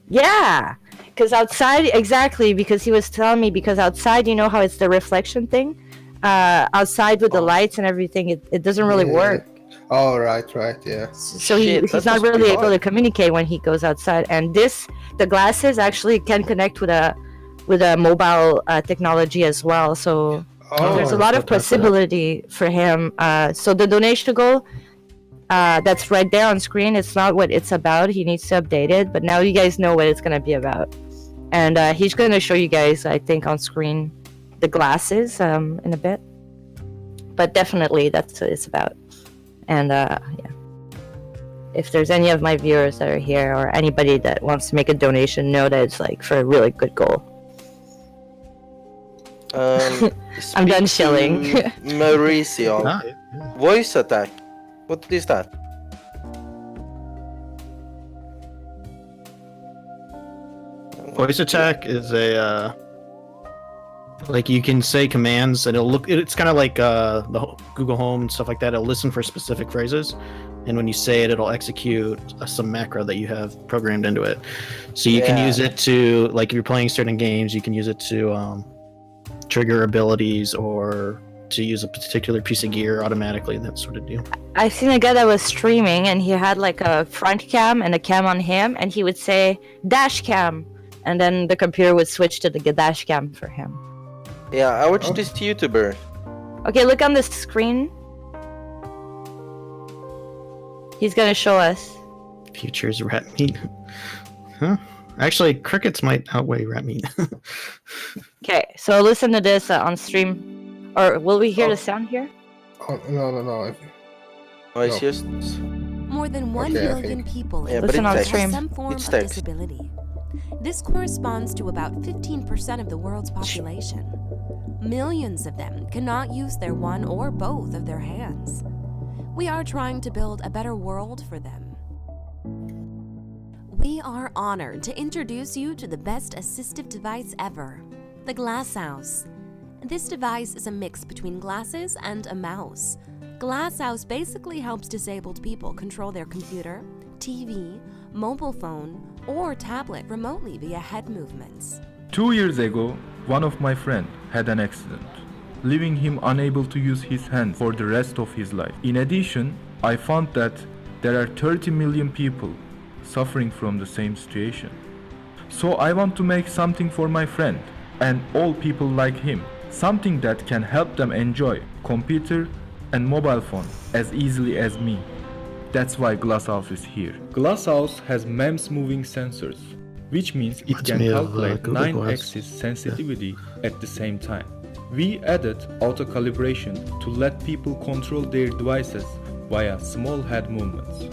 Yeah, because outside, exactly, because he was telling me, because outside, you know how it's the reflection thing? Outside with the lights and everything, it doesn't really work. Oh, right, yeah. So Shit, he's that not must be really able hard. to communicate when he goes outside. And the glasses actually can connect with a mobile technology as well. So there's a lot of possibility for him. So the donation goal, that's right there on screen. It's not what it's about. He needs to update it. But now you guys know what it's going to be about. And he's going to show you guys, I think, on screen the glasses in a bit. But definitely that's what it's about. And yeah, if there's any of my viewers that are here or anybody that wants to make a donation, know that it's like for a really good goal. I'm done shilling. Mauricio, voice attack. What is that? Voice attack is a like you can say commands and it'll look. It's kind of like the Google Home and stuff like that. It'll listen for specific phrases, and when you say it, it'll execute some macro that you have programmed into it. So you can use it to, like, if you're playing certain games, you can use it to trigger abilities or to use a particular piece of gear automatically, that sort of deal. I've seen a guy that was streaming and he had like a front cam and a cam on him, and he would say dash cam, and then the computer would switch to the dash cam for him. Yeah, I watched this YouTuber. Okay, look on the screen. He's gonna show us. Futures rat meat. Huh? Actually, crickets might outweigh rat meat. Okay, so listen to this on stream. Or will we hear the sound here? Oh, no. Oh, it's No. just. More than 1 Okay, I million think. people Yeah, in but Listen it's on text. stream. have some form It's of text. disability. This corresponds to about 15% of the world's population. Millions of them cannot use their one or both of their hands. We are trying to build a better world for them. We are honored to introduce you to the best assistive device ever, the glassous. This device is a mix between glasses and a mouse. Glassous basically helps disabled people control their computer, TV, mobile phone, or tablet remotely via head movements. 2 years ago, one of my friends had an accident, leaving him unable to use his hands for the rest of his life. In addition, I found that there are 30 million people suffering from the same situation. So I want to make something for my friend and all people like him, something that can help them enjoy computer and mobile phone as easily as me. That's why Glasshouse is here. Glasshouse has MEMS moving sensors. which means it Reminds can me of, calculate Google 9 Glass. axis sensitivity at the same time. We added auto calibration to let people control their devices via small head movements.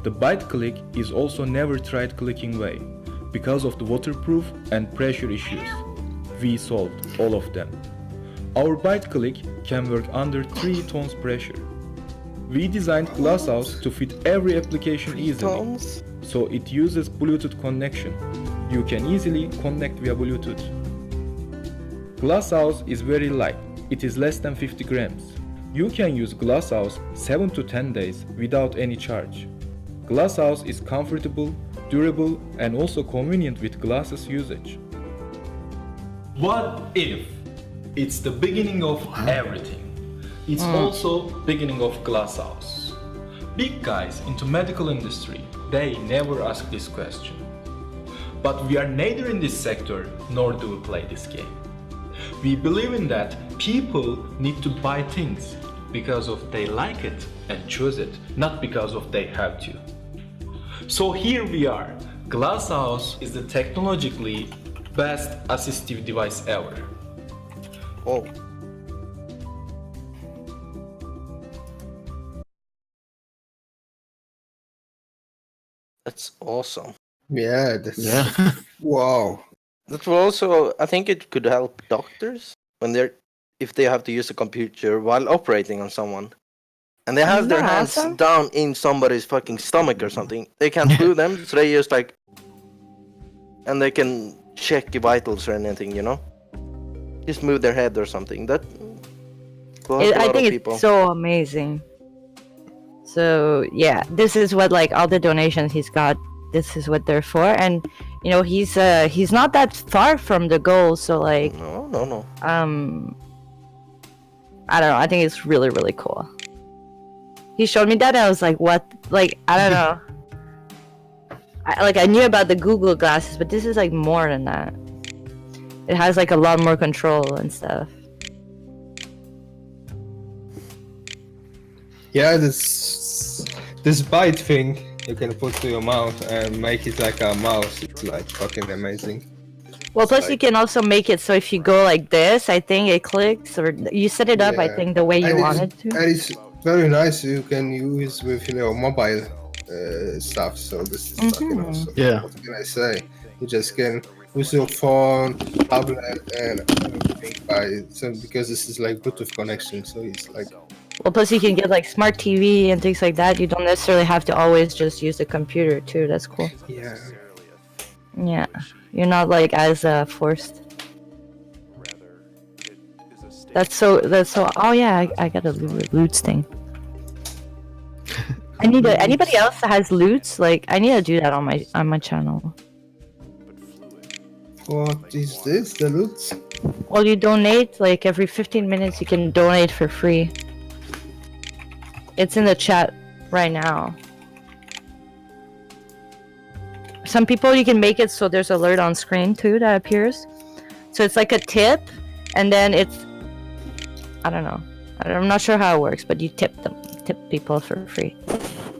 The bite click is also never tried clicking way. Because of the waterproof and pressure issues, we solved all of them. Our bite click can work under 3 tons pressure. We designed glasshouse to fit every application easily, so it uses Bluetooth connection. You can easily connect via Bluetooth. Glasshouse is very light. It is less than 50 grams. You can use glasshouse 7 to 10 days without any charge. Glasshouse is comfortable, durable, and also convenient with glasses usage. What if? It's the beginning of everything. It's also beginning of glasshouse. Big guys into medical industry, they never ask this question. But we are neither in this sector nor do we play this game. We believe in that people need to buy things because of they like it and choose it, not because of they have to. So here we are. Glasshouse is the technologically best assistive device ever. Oh. That's awesome. Yeah, wow. That will also, I think it could help doctors when if they have to use a computer while operating on someone. And they have Isn't their that hands awesome? down in somebody's fucking stomach or something. They can't move them, so they just like... And they can check your vitals or anything, you know? Just move their head or something. That will help a I lot think of people. it's so amazing. So yeah, this is what like all the donations he's got. This is what they're for, and you know he's not that far from the goal. So like No. I don't know. I think it's really really cool. He showed me that and I was like, what? Like I don't know. I knew about the Google glasses, but this is like more than that. It has like a lot more control and stuff. Yeah, this bite thing you can put to your mouth and make it like a mouse. It's like fucking amazing. Well, plus you can also make it so if you go like this, I think it clicks, or you set it up, I Yeah. think, the way you And want it to. And it's very nice. You can use with mobile stuff. So this is fucking awesome. Yeah. What can I say? You just can use your phone, tablet, and everything because this is like Bluetooth connection. So it's like. Well, plus you can get like smart TV and things like that. You don't necessarily have to always just use the computer too. That's cool. Yeah. Yeah, you're not like as forced. That's so. Oh yeah, I got a loots thing. I need to. Anybody else that has loots? Like I need to do that on my channel. What is this? The loots? Well, you donate like every 15 minutes. You can donate for free. It's in the chat right now. Some people you can make it so there's alert on screen too that appears. So it's like a tip, and then it's I don't know. I'm not sure how it works, but you tip people for free.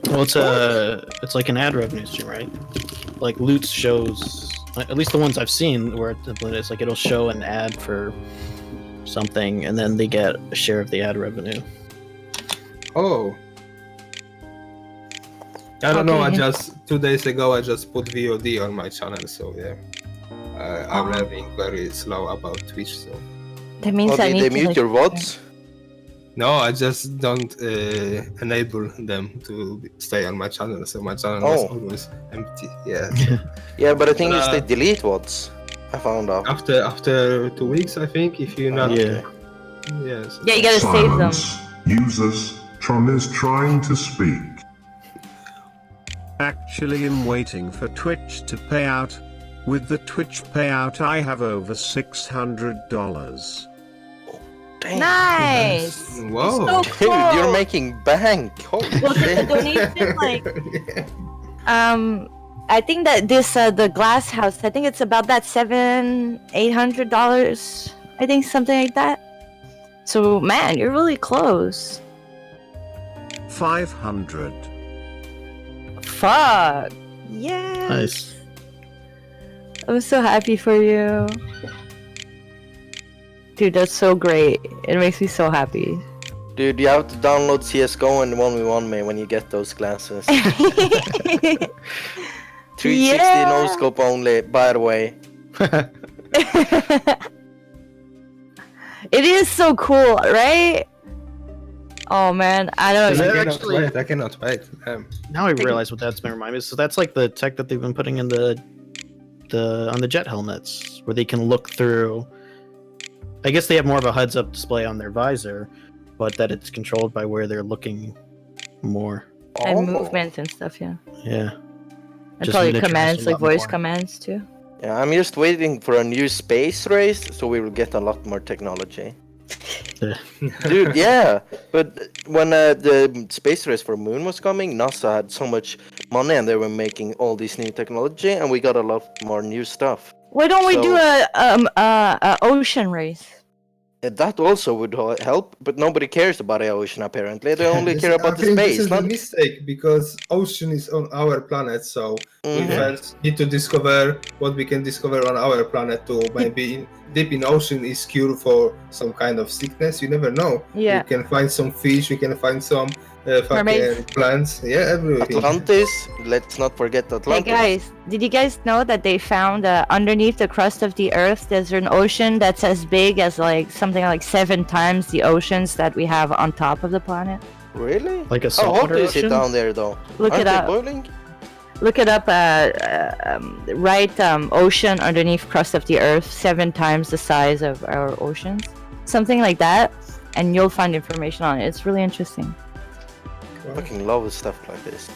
Well, it's like an ad revenue stream, right? Like Loots shows, at least the ones I've seen, where it's like it'll show an ad for something, and then they get a share of the ad revenue. Oh. I don't know. Okay. 2 days ago I just put VOD on my channel, so yeah. I'm learning very slow about Twitch, so. That means I Did need they to mute like, your VODs? No, I just don't enable them to stay on my channel, so my channel is always empty. Yeah. Yeah, but I think you they delete VODs. I found out. After 2 weeks, I think, if you're not. Yeah. Yes. Yeah, you gotta save them. Silence. Users, Tron is trying to speak. Actually, I'm waiting for Twitch to pay out. With the Twitch payout, I have over $600. Dang. Nice. Whoa. So Dude, cool. you're making bank. Holy Well, the shit. donation like I think that this the glass house, I think it's about that $700-800, I think, something like that. So man, you're really close. 500. Fuck. Yeah. Nice. I'm so happy for you. Dude, that's so great. It makes me so happy. Dude, you have to download CSGO and 1v1 me when you get those glasses. 360 no scope only, by the way. It is so cool, right? Oh man, I don't Is know. that I cannot actually- wait. I cannot wait. Now I realize what that's been reminding me. So that's like the tech that they've been putting in the on the jet helmets, where they can look through. I guess they have more of a heads-up display on their visor, but that it's controlled by where they're looking more. And movements and stuff, yeah. Yeah. And Just probably miniatures commands, a like lot voice more. commands too. Yeah, I'm just waiting for a new space race, so we will get a lot more technology. Dude, yeah. But when the space race for Moon was coming, NASA had so much money and they were making all this new technology, and we got a lot more new stuff. Why don't we So- do a ocean race? That also would help, but nobody cares about the ocean apparently. They only care about I the think space. This is a Not... mistake because ocean is on our planet, so we Mhm. first need to discover what we can discover on our planet too. Maybe deep in ocean is cure for some kind of sickness. You never know. Yeah. We can find some fish. We can find some fucking Mermaids. plants. Yeah, everything. Atlantis. Let's not forget Hey Atlantis. guys, did you guys know that they found underneath the crust of the Earth there's an ocean that's as big as like something like 7 times the oceans that we have on top of the planet? Really? Like a How hot saltwater is it ocean? down there though? Look Aren't it they up. boiling? Look it up. Ocean underneath crust of the Earth, 7 times the size of our oceans, something like that, and you'll find information on it. It's really interesting. I fucking love stuff like this.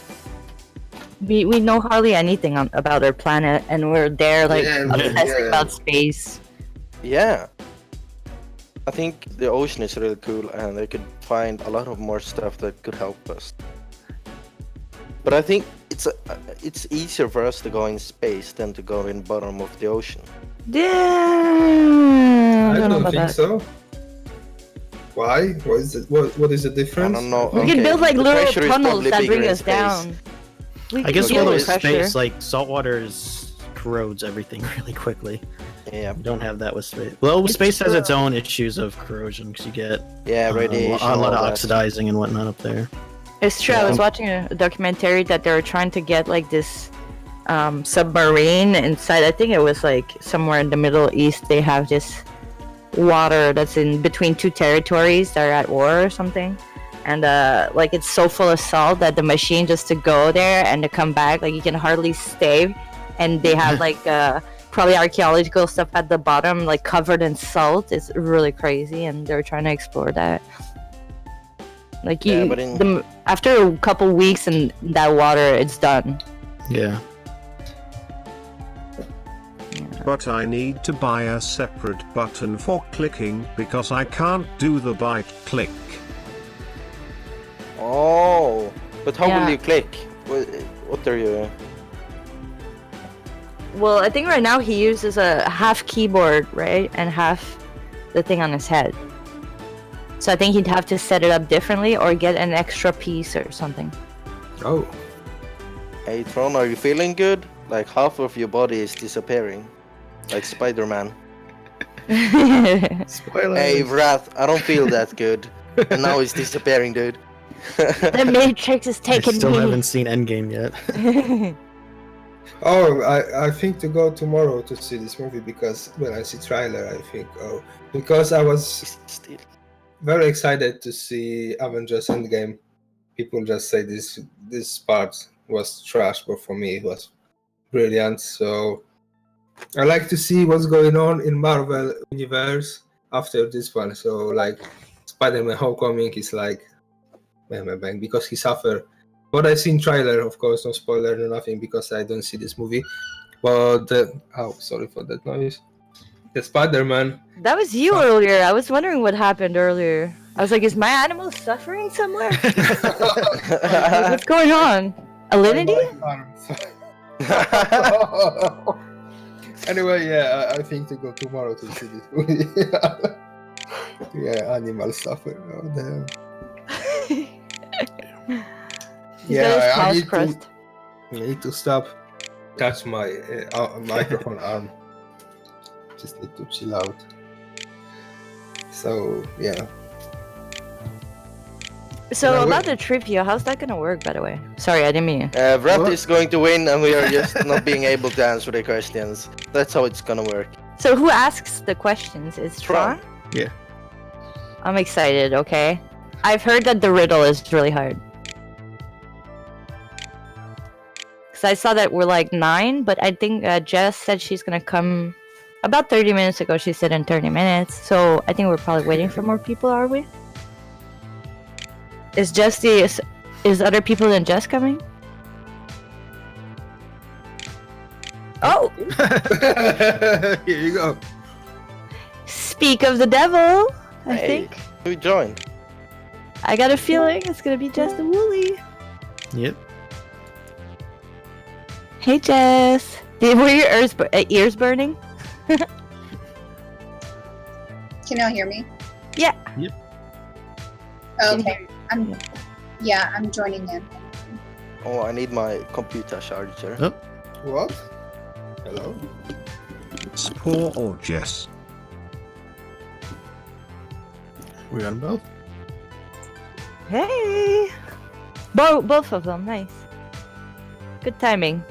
We know hardly anything about our planet, and we're there like Yeah, obsessing yeah. about space. Yeah. I think the ocean is really cool and they could find a lot of more stuff that could help us. But I think it's easier for us to go in space than to go in bottom of the ocean. Damn, I know don't about think that. so. Why? What is it? What is the I difference? don't know. We can build like the little pressure is tunnels probably that bigger bring in us space. down. We I guess can deal well, with with pressure. space, like saltwater corrodes everything really quickly. Yeah, You don't have that with space. Well, It's space has true. its own issues of corrosion because you get yeah, radiation. a lot all of that. oxidizing and whatnot up there. It's true. I was watching a documentary that they were trying to get like this submarine inside. I think it was like somewhere in the Middle East. They have this water that's in between 2 territories that are at war or something. And like it's so full of salt that the machine just to go there and to come back, like you can hardly stay. And they have like probably archaeological stuff at the bottom, like covered in salt. It's really crazy, and they're trying to explore that. Like Yeah, you, but after a couple weeks in that water, it's done. Yeah. But I need to buy a separate button for clicking because I can't do the byte click. Oh, but how Yeah. will you click? What are you? Well, I think right now he uses a half keyboard, right, and half the thing on his head. So I think he'd have to set it up differently or get an extra piece or something. Oh, Hey Tron, are you feeling good? Like half of your body is disappearing, like Spider-Man. spoiler. Hey Wrath, I don't feel that good, and now it's disappearing, dude. The Matrix is I taking still me. haven't seen Endgame yet. Oh, I think to go tomorrow to see this movie because when I see trailer, I think because I was Still. very excited to see Avengers Endgame. People just say this part was trash, but for me it was brilliant. So I like to see what's going on in Marvel universe after this one. So like Spider-Man Homecoming is like bang bang bang because he suffered. But I seen trailer, of course, no spoiler, no nothing because I don't see this movie. But sorry for that noise. The Spider-Man. That was you earlier. I was wondering what happened earlier. I was like, is my animal suffering somewhere? Like, what's going on? Alinity? Anyway, yeah, I think to go tomorrow to see this movie. Yeah, animal suffer. Oh, damn. He's got his I paws need crust. I need to stop touch my microphone arm. Just need to chill out. So yeah. So Yeah, about wait. the trivia, how's that gonna work, by the way? Sorry, I didn't mean. Vrat What? is going to win, and we are just not being able to answer the questions. That's how it's gonna work. So who asks the questions? Is Tron? Yeah. I'm excited. Okay. I've heard that the riddle is really hard. Cause I saw that we're like 9, but I think Jess said she's gonna come about 30 minutes ago. She said in 30 minutes. So I think we're probably waiting for more people. Are we? Is other people than Jess coming? Oh, Here you go. speak of the devil. I Hey. think Who joined? I got a feeling it's gonna be Jess the Woolly. Yep. Hey Jess, were your ears burning? Can y'all hear me? Yeah. Yep. Okay. I'm joining in. Oh, I need my computer charger. Oh. What? Hello? Spore or Jess? We got them both. Hey, both of them, nice. Good timing.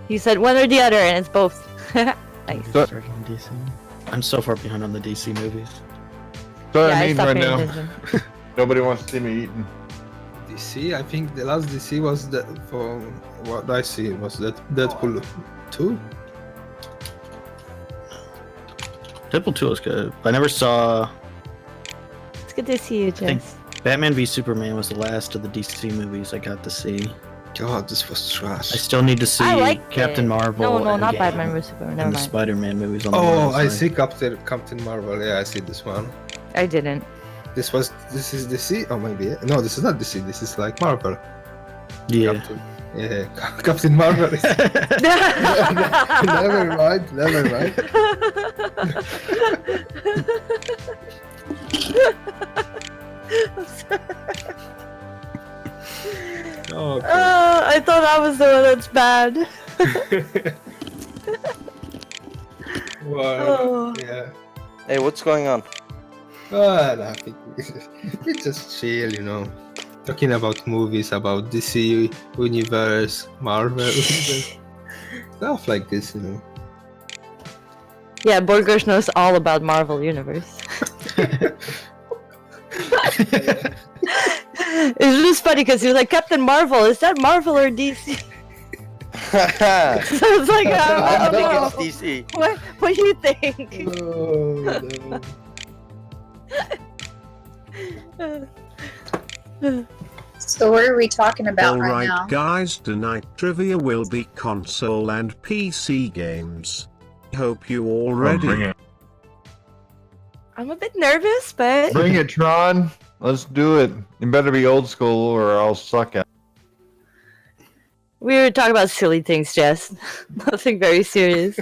He said one or the other, and it's both. Nice. Starting in DC. I'm so far behind on the DC movies. So Yeah, I I mean stopped right paying now, attention. nobody wants to see me eating. DC. I think the last DC was for what I see was that Deadpool 2. Deadpool 2 was good. I never saw. It's good to see you, think- Jess. Batman v Superman was the last of the DC movies I got to see. God, this was trash. I still need to see I like Captain Marvel. No, not Endgame, Batman vs Superman. Never and the mind. Spider-Man movies on the Oh, Marvel I side. see Captain Marvel. Yeah, I see this one. I didn't. This is DC. Oh, maybe. No, this is not DC. This is like Marvel. Yeah. Captain Marvel. Is... never mind. Never mind. I'm sorry. Oh, okay. I thought I was the one that's bad. Well, Oh. yeah. Hey, what's going on? Nothing. We just chill, you know. Talking about movies, about DC universe, Marvel universe, stuff like this, you know. Yeah, Borgers knows all about Marvel Universe. It's just funny because he was like, Captain Marvel, is that Marvel or DC? So it's like, I I don't know. think it's DC. What do you think? No. So what are we talking about right Alright now? guys, tonight trivia will be console and PC games. Hope you all ready. Bring it. I'm a bit nervous, but Bring it, Tron. Let's do it. You better be old school or I'll suck at it. we were talking about silly things, Jess. Nothing very serious.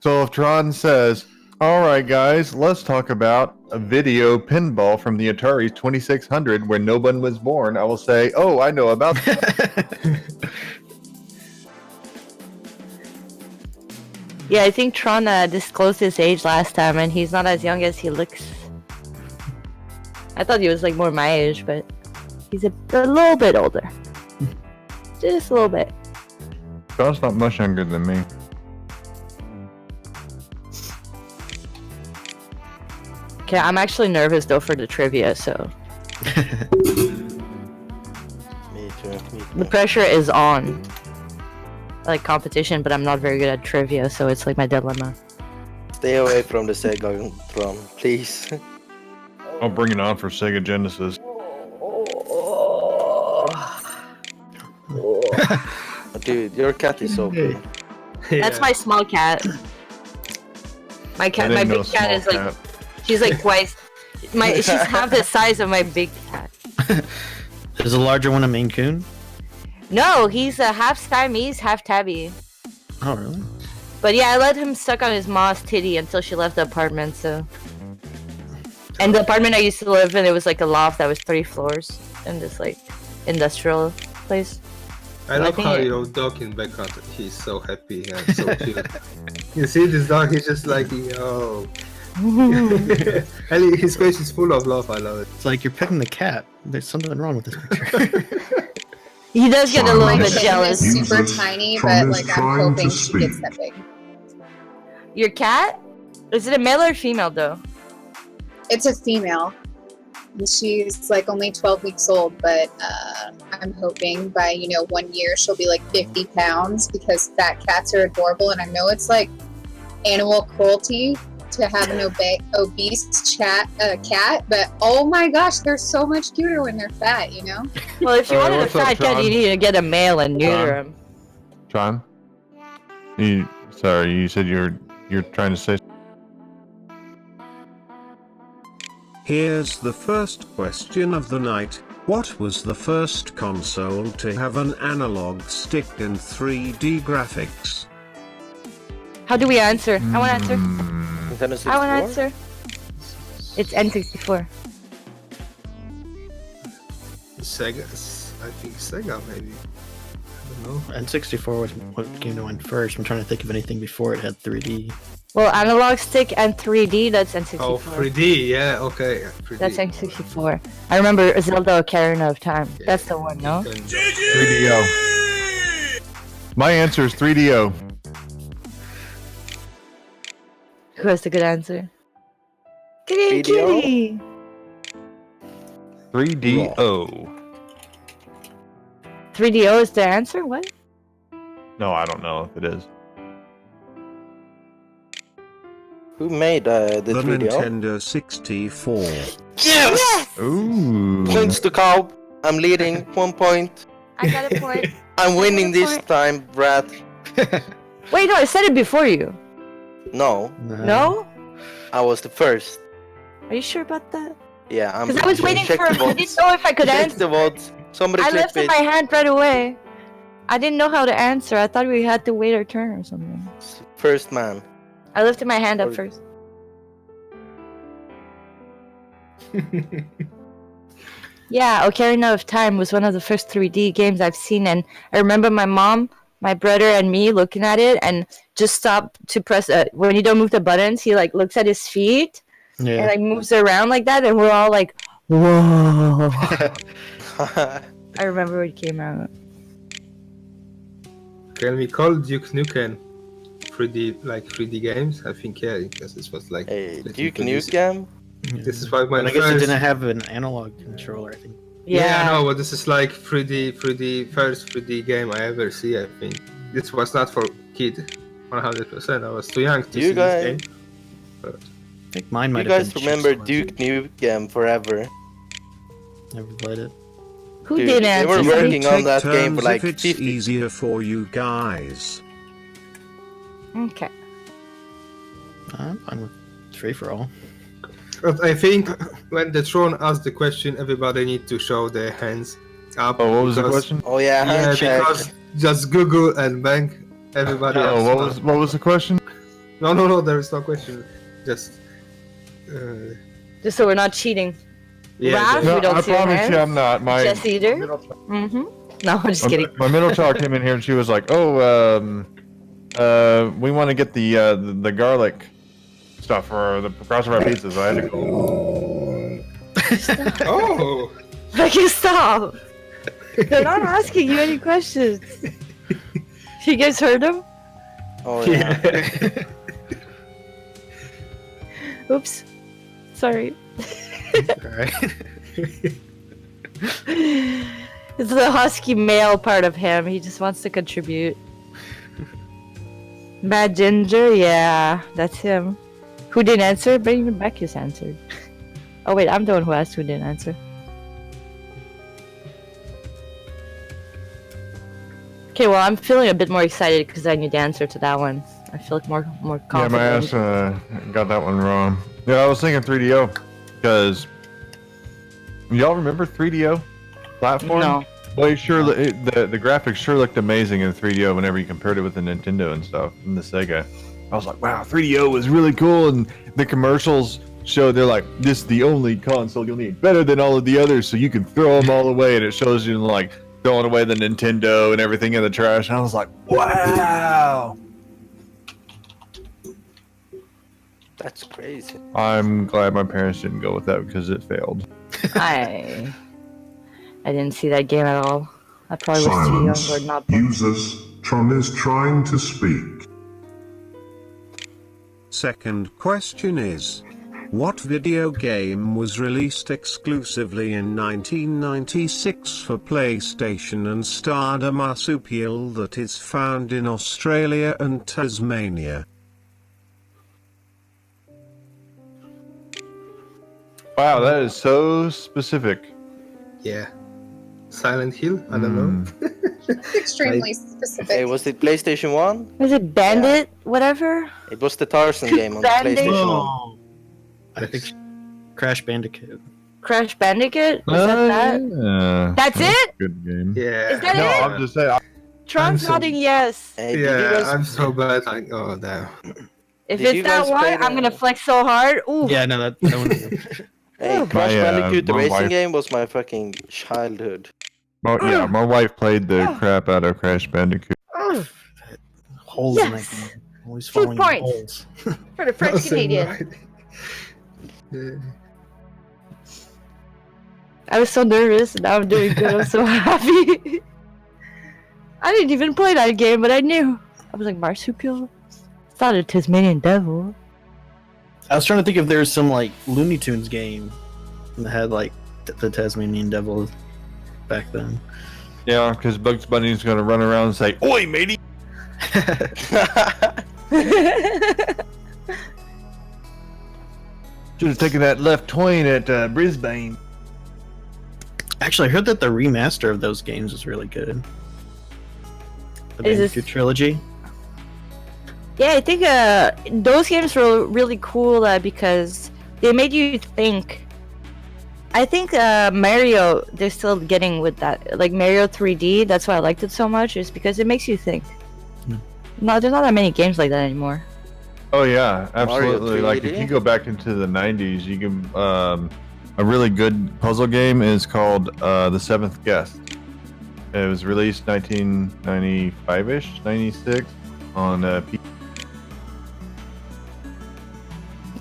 So if Tron says, alright guys, let's talk about a video pinball from the Atari 2600 where no one was born, I will say, oh, I know about that. Yeah, I think Tron disclosed his age last time, and he's not as young as he looks. I thought he was like more my age, but he's a little bit older. Just a little bit. Tron's not much younger than me. Okay, I'm actually nervous though for the trivia, so Me too. the pressure is on. Like competition, but I'm not very good at trivia, so it's like my dilemma. Stay away from the Sega drum, please. I'll bring it on for Sega Genesis. Dude, your cat is so cool. That's my small cat. My cat, I my didn't know big cat is small like, cat. she's like twice. She's half the size of my big cat. Is the larger one a Maine Coon? No, he's a half Siamese, half tabby. Oh, really? But yeah, I let him suck on his mom's titty until she left the apartment. So, and the apartment I used to live in, it was like a loft that was 3 floors in this like industrial place. I love think how it- your dog in background. He's so happy and so cute. You see this dog? He's just like, yo. And his face is full of love. I love it. It's like you're petting the cat. There's something wrong with this picture. He does get a little My bit thing jealous. is super Jesus, tiny, Tron but is like I'm trying hoping to she gets speak. that big. Your cat? Is it a male or female though? It's a female. And she's like only 12 weeks old, but I'm hoping by 1 year she'll be like 50 pounds because fat cats are adorable, and I know it's like animal cruelty to have an obese cat, but oh my gosh, they're so much cuter when they're fat, Well, if you Alright, wanted a what's up, fat cat, Tron? you need to get a male and neuter him. John? You said you're trying to say. Here's the first question of the night. What was the first console to have an analog stick and 3D graphics? How do we answer? I want to answer. Nintendo 64? I want to answer. It's N64. Sega. I think Sega maybe. I don't know. N64 was what came to mind first. I'm trying to think of anything before it had 3D. Well, analog stick and 3D, that's N64. Oh, 3D. Yeah. Okay. 3D. That's N64. I remember Zelda Ocarina of Time. That's the one, no? 3DO. My answer is 3DO. Who has the good answer? Kitty, 3DO? kitty. 3DO. 3DO is the answer? What? No, I don't know if it is. Who made the The 3DO? Nintendo 64. Yes! Ooh. Points to Cow. I'm leading 1 point. I got a point. I'm winning this point. time, Brad. Wait, no, I said it before you. No, No? I was the first. Are you sure about that? Yeah, I'm. Because I was waiting check for the I votes. didn't know if I could Check answer. the votes. Somebody I click lifted it. my hand right away. I didn't know how to answer. I thought we had to wait our turn or something. First man. I lifted my hand up Or- first. Yeah, Ocarina of Time was one of the first 3D games I've seen, and I remember my mom, my brother, and me looking at it and just stop to press. When you don't move the buttons, he like looks at his feet and Yeah. like moves around like that, and we're all like, "Whoa!" I remember when it came out. Can we call Duke Nukem 3D games? I think yeah, because this was like. Hey, let's Duke introduce- Nukem? This is why my But I guess first. it didn't have an analog controller, I think. Yeah, I know, but this is like 3D first 3D game I ever see. I think this was not for kid, 100%. I was too young to You see guys- this game. I think mine You might have guys been. remember Chips Duke Nukem forever? Never played it. Who Dude, did they answer? were You working can on take that game for turns like if it's 50. easier for you guys. Okay. I'm fine with free for all. But I think when the Tron asked the question, everybody need to show their hands up. Oh, what was the because- question? Oh yeah, Yeah, hand check. because just Google and bang, everybody. Oh, else what was the question? No, there is no question. Just. Just so we're not cheating. Yeah, Ralph? just- No, We don't I see your promise you, hands? I'm not. My Jess either? Mm-hmm. No, I'm just kidding. my middle child came in here and she was like, "Oh, we want to get the garlic stuff for the across of our pizzas." I had to go. Oh. Becky, stop! They're not asking you any questions. You guys heard them? Oh yeah. Oops. Sorry. Alright. It's the husky male part of him. He just wants to contribute. Bad Ginger? Yeah, that's him. Who didn't answer? But even Becky's answered. Oh wait, I'm the one who asked who didn't answer. Okay, well, I'm feeling a bit more excited because I knew the answer to that one. I feel like more Yeah, confident. my ass got that one wrong. Yeah, I was thinking 3DO because y'all remember 3DO platform? No. Well, the graphics sure looked amazing in 3DO whenever you compared it with the Nintendo and stuff and the Sega. I was like, wow, 3DO was really cool, and the commercials showed they're like, this is the only console you'll need, better than all of the others, so you can throw them all away, and it shows you like throwing away the Nintendo and everything in the trash. And I was like, wow. That's crazy. I'm glad my parents didn't go with that because it failed. I didn't see that game at all. I probably was too young or not born. Users, Tron is trying to speak. Second question is, what video game was released exclusively in 1996 for PlayStation and starred a marsupial that is found in Australia and Tasmania? Wow, that is so specific. Yeah. Silent Hill? I don't know. Extremely specific. Hey, was it PlayStation 1? Was it Bandit? Whatever? It was the Tarzan game on the Bandit? PlayStation 1. Oh, I think Crash Bandicoot. Crash Bandicoot? Was that? Yeah. That's it? Good game. Yeah. Is that No, it? I'm just saying. Tron's so- nodding yes. Hey, did you Yeah, guys- I'm so bad. Like, oh, damn. If Did you it's that guys one, play I'm the- gonna flex so hard. Ooh. Yeah, no, that one. Hey, Crash My, Bandicoot, the my racing wife- game, was my fucking childhood. Oh, yeah, my wife played the crap out of Crash Bandicoot. Holes in that Yes. game. Always 2 falling in points. holes. For the French Awesome, Canadian. right? Yeah. I was so nervous, and now I'm doing good. I'm so happy. I didn't even play that game, but I knew. I was like, marsupial? It's not a Tasmanian devil. I was trying to think if there's some like Looney Tunes game that had like the Tasmanian Devil back then. Yeah, because Bugs Bunny's going to run around and say, "Oi, matey!" Should have taken that left twin at Brisbane. Actually, I heard that the remaster of those games is really good. The Is this- Bandicoot trilogy. Yeah, I think those games were really cool because they made you think. I think Mario, they're still getting with that. Like Mario 3D, that's why I liked it so much, is because it makes you think. Yeah. No, there's not that many games like that anymore. Oh yeah, Mario absolutely. Like if 3D? you go back into the '90s, you can. A really good puzzle game is called The Seventh Guest. It was released 1995-ish, 96 on PC.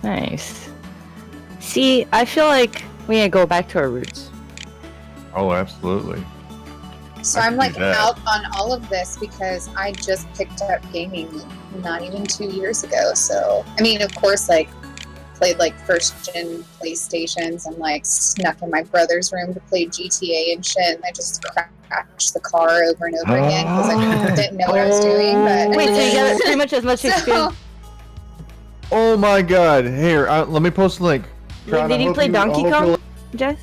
Nice. See, I feel like we need to go back to our roots. Oh, absolutely. So I I'm can like do that. out on all of this because I just picked up gaming not even 2 years ago. So I mean, of course, like played like first gen PlayStations and like snuck in my brother's room to play GTA and shit. And I just crashed the car over and over again because I didn't know what I was doing. But Wait, so you got pretty much as much experience. Oh my God! Here, let me post a link. Tron, Did I you hope play Donkey I hope Kong, Jess?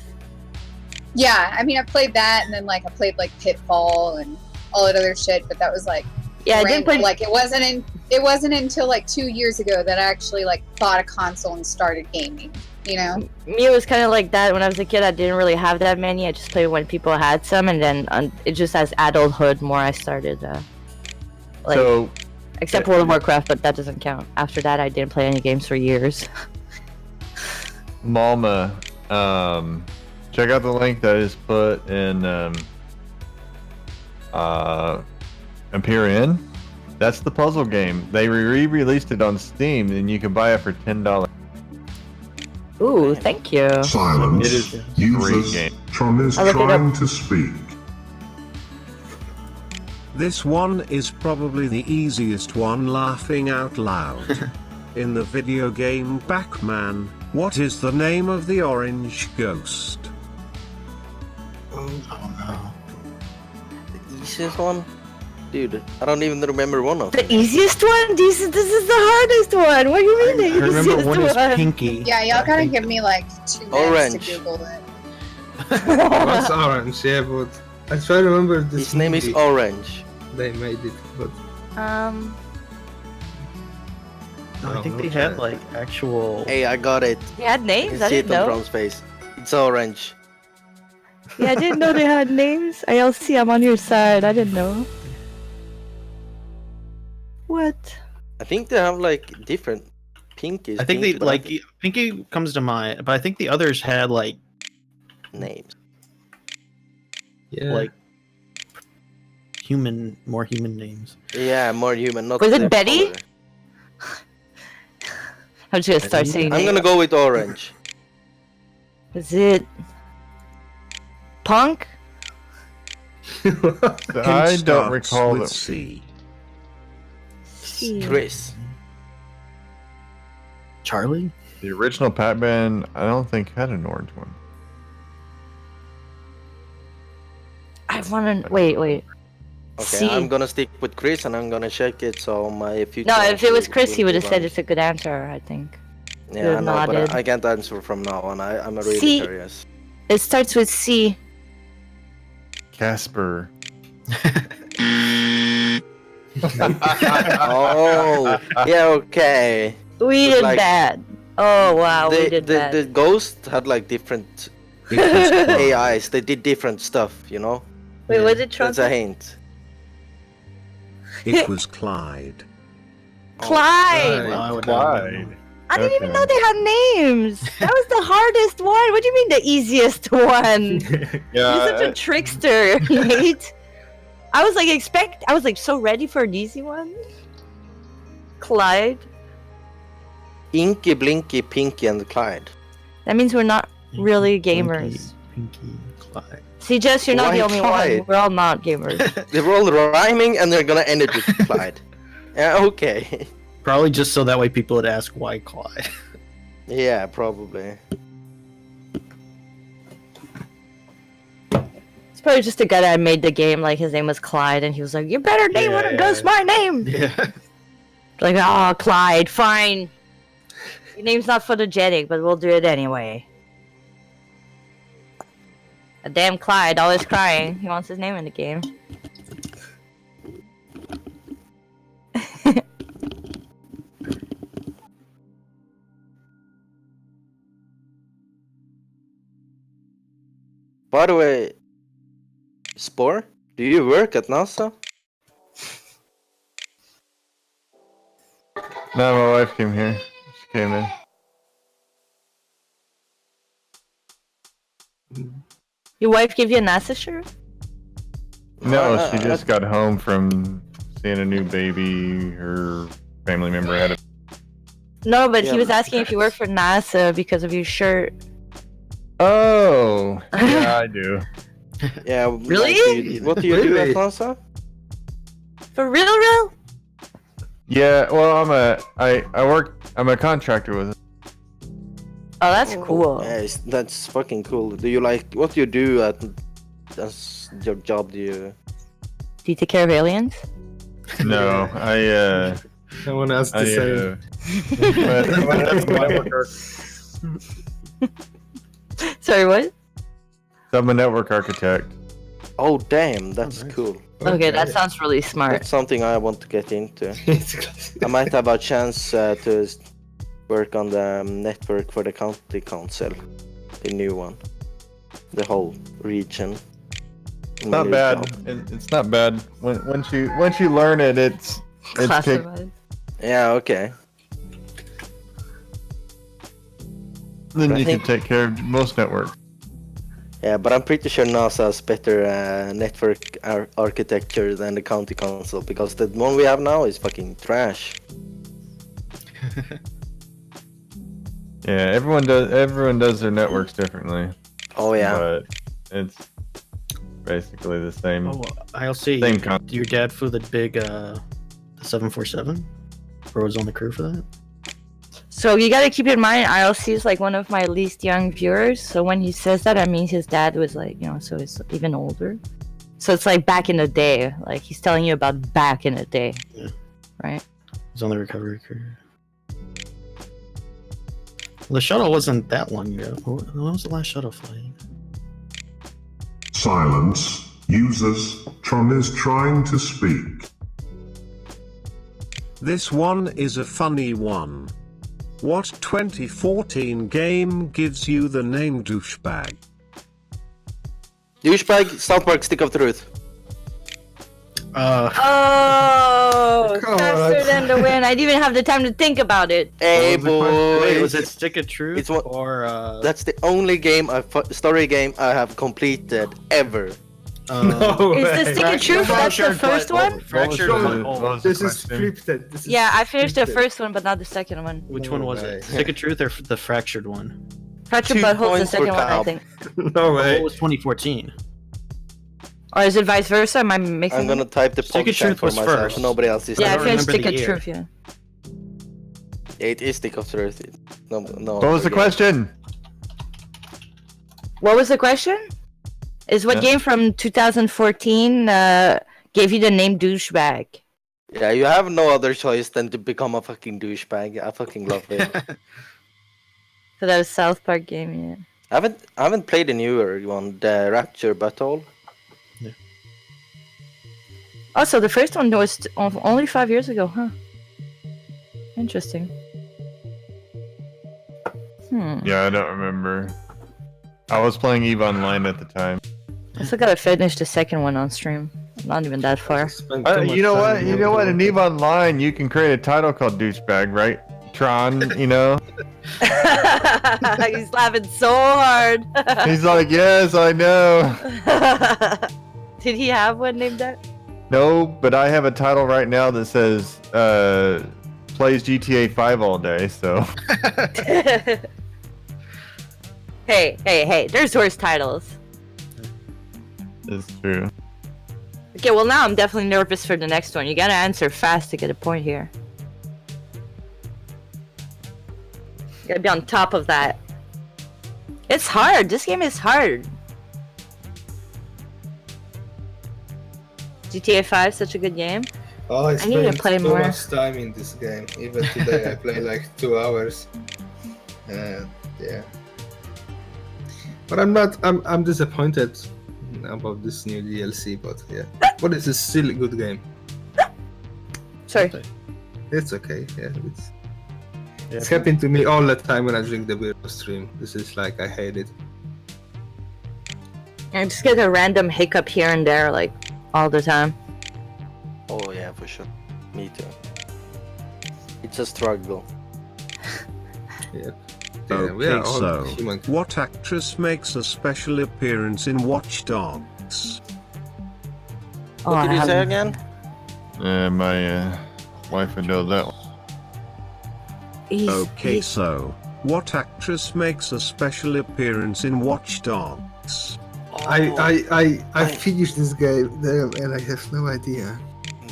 yeah, I mean, I played that, and then like I played like Pitfall and all that other shit. But that was like, Yeah, I didn't play. like it wasn't until like 2 years ago that I actually like bought a console and started gaming. You know? Me, it was kind of like that when I was a kid. I didn't really have that many. I just played when people had some, and then it just as adulthood more I started. Like, So, except World of Warcraft, but that doesn't count. After that, I didn't play any games for years. Malma, check out the link that is put in Empyrean. That's the puzzle game. They re-released it on Steam, and you can buy it for $10. Ooh, thank you. Silence. It is a great Users, game. Tron is I'll look it up. trying to speak. This one is probably the easiest one, laughing out loud. In the video game Pac-Man, what is the name of the orange ghost? Oh no. The easiest one? Dude, I don't even remember one of them. The easiest one? This is the hardest one. What do you mean I the remember easiest one is one? Pinky. Yeah, y'all I gotta think. give me like 2 minutes Orange. to Google it. What's orange? Yeah, but I try to remember this. His name is movie. Orange. They made it, but No, I Oh, think no they had chance. like actual. Hey, I got it. They had I names? can I see didn't it on know. Tron's face. It's Orange. Yeah, I didn't know they had names. ILC, I'm on your side. I didn't know. What? I think they have like different pinkies. I think they Pinky, but like Pinky comes to mind, but I think the others had like names. yeah, like more human names. Yeah, more human. Not Was it the Betty? color. I'm just gonna start saying I'm gonna go with orange. Is it Punk? I don't recall with that. C. Chris. Charlie? The original Pac-Man, I don't think had an orange one. I wanna wait. Okay, C. I'm gonna stick with Chris and I'm gonna check it so my future. No, if it was will- Chris, will he would have be said right. it's a good answer. I think. Yeah, I know, but nodded. I can't answer from now on. I'm really C. curious. It starts with C. Casper. Oh, yeah, okay. We But did like, bad. Oh wow, we did the bad. ghost had like different It was Clyde. AIs. They did different stuff, you know. Wait, was it Trons? That's a hint. It was Clyde. Clyde. No, I would not know. Clyde. I didn't even Okay. know they had names. That was the hardest one. What do you mean the easiest one? Yeah, You're such a trickster, Nate. I was like so ready for an easy one. Clyde. Inky, Blinky, Pinky, and Clyde. That means we're not really gamers. Pinky, Clyde. See, Jess, you're not Why the only Clyde? one. We're all not gamers. They're all rhyming and they're gonna end it with Clyde. Yeah, okay. Probably just so that way people would ask why Clyde. Yeah, probably. It's probably just a guy that made the game, like his name was Clyde, and he was like, "You better name one of those my name." Yeah. Like, oh, Clyde, fine. Your name's not photogenic, but we'll do it anyway. A damn Clyde, always crying. He wants his name in the game. By the way, Spore, do you work at NASA? No, my wife came here. She came in. Your wife gave you a NASA shirt? No, she just got home from seeing a new baby. Her family member had a. No, but Yeah, he was but- asking if you work for NASA because of your shirt. Oh, yeah, I do. Yeah. Really? What do you do at Really? NASA? For real? Yeah, well, I'm a contractor with it. Oh, that's cool. Yeah, that's fucking cool. Do you like what do you do at? That's your job. Do you? Do you take care of aliens? No, I Someone else to I say. Sorry, what? I'm a network architect. Oh damn, that's nice. cool. Okay, that sounds really smart. That's something I want to get into. It's I might have a chance to work on the network for the county council, the new one, the whole region. It's not bad. It's not bad. Once you learn it, it's kick. Classified. Yeah. Okay. Then I you think- can take care of most networks. Yeah, but I'm pretty sure NASA has better network architecture than the county council because the one we have now is fucking trash. Yeah, everyone does their networks differently, Oh yeah. but it's basically the same. Oh, I'll see. Same concept. Your dad flew the big 747? Or was on the crew for that? So you gotta keep in mind, ILC is like one of my least young viewers. So when he says that, I mean his dad was like, so he's even older. So it's like back in the day. Like he's telling you about back in the day. Yeah. Right? Was on the recovery crew. Well, the shuttle wasn't that long ago. When was the last shuttle flight? Silence. Users. Tron is trying to speak. This one is a funny one. What 2014 game gives you the name douchebag? Douchebag, South Park, Stick of Truth. Oh, Come faster on. than the wind. I didn't even have the time to think about it. Hey Wait, boy. was it Stick of Truth It's what- or That's the only game story game I have completed ever. No Is way. the Stick of Truth? That's the first one. Fractured What was but the- whole. what was the This is question? scripted. This is Yeah, I finished the scripted. first one, but not the second one. Which No one was way. it? Stick of Truth or the fractured one? Fractured 2 Butthole's the points for second one, I Kyle. think. No Oh, way. it was 2014. Or is it vice versa? Am I mixing I'm gonna type the Stick of Pokemon Truth for was myself. first. Nobody else is. I Yeah, I don't finished remember Stick the of year. Truth, yeah. It is Stick of Truth. No. What was the question? What was the question? Is what Yeah. game from 2014 gave you the name douchebag? Yeah, you have no other choice than to become a fucking douchebag. I fucking love it. So that was South Park game, yeah. I haven't played the newer one, the Rapture Butthole. Also, the first one was only 5 years ago, huh? Interesting. Yeah, I don't remember. I was playing EVE Online at the time. I still gotta finish the second one on stream. Not even that far. Spent too much You know time what? You know what? In on EVE Online, you can create a title called douchebag, right? Tron, you know. He's laughing so hard. He's like, yes, I know. Did he have one named that? No, but I have a title right now that says plays GTA 5 all day. So hey, there's worse titles. it's true. Okay, well now I'm definitely nervous for the next one. You gotta answer fast to get a point here. You gotta be on top of that. It's hard. This game is hard. GTA 5, such a good game. Oh, I I need to spent play too more. much time in this game. Even today, I play like 2 hours. Yeah. But I'm disappointed about this new DLC. But yeah, but it's still a good game. Sorry. It's okay. Yeah, it's happened to me all the time when I drink the beer on stream. This is like I hate it. I just get a random hiccup here and there, like all the time. Oh yeah, for sure. Me too. It's a struggle. Yeah. Yeah, we are Okay, all so human. what actress makes a special appearance in Watch Dogs? Oh, What did I you say haven't- again? My wife would know that one. Okay, so what actress makes a special appearance in Watch Dogs? I finished this game damn, and I have no idea.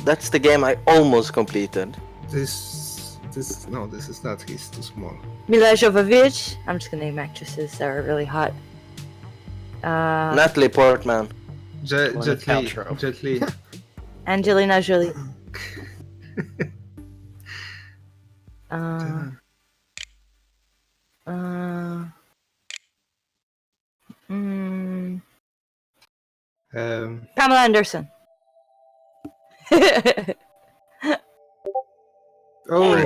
That's the game I almost completed. This is not. He's too small. Mila Jovovich. I'm just gonna name actresses that are really hot. Natalie Portman. Jet Li. Paltrow. Jet Li. Angelina Jolie. Pamela Anderson. Oh,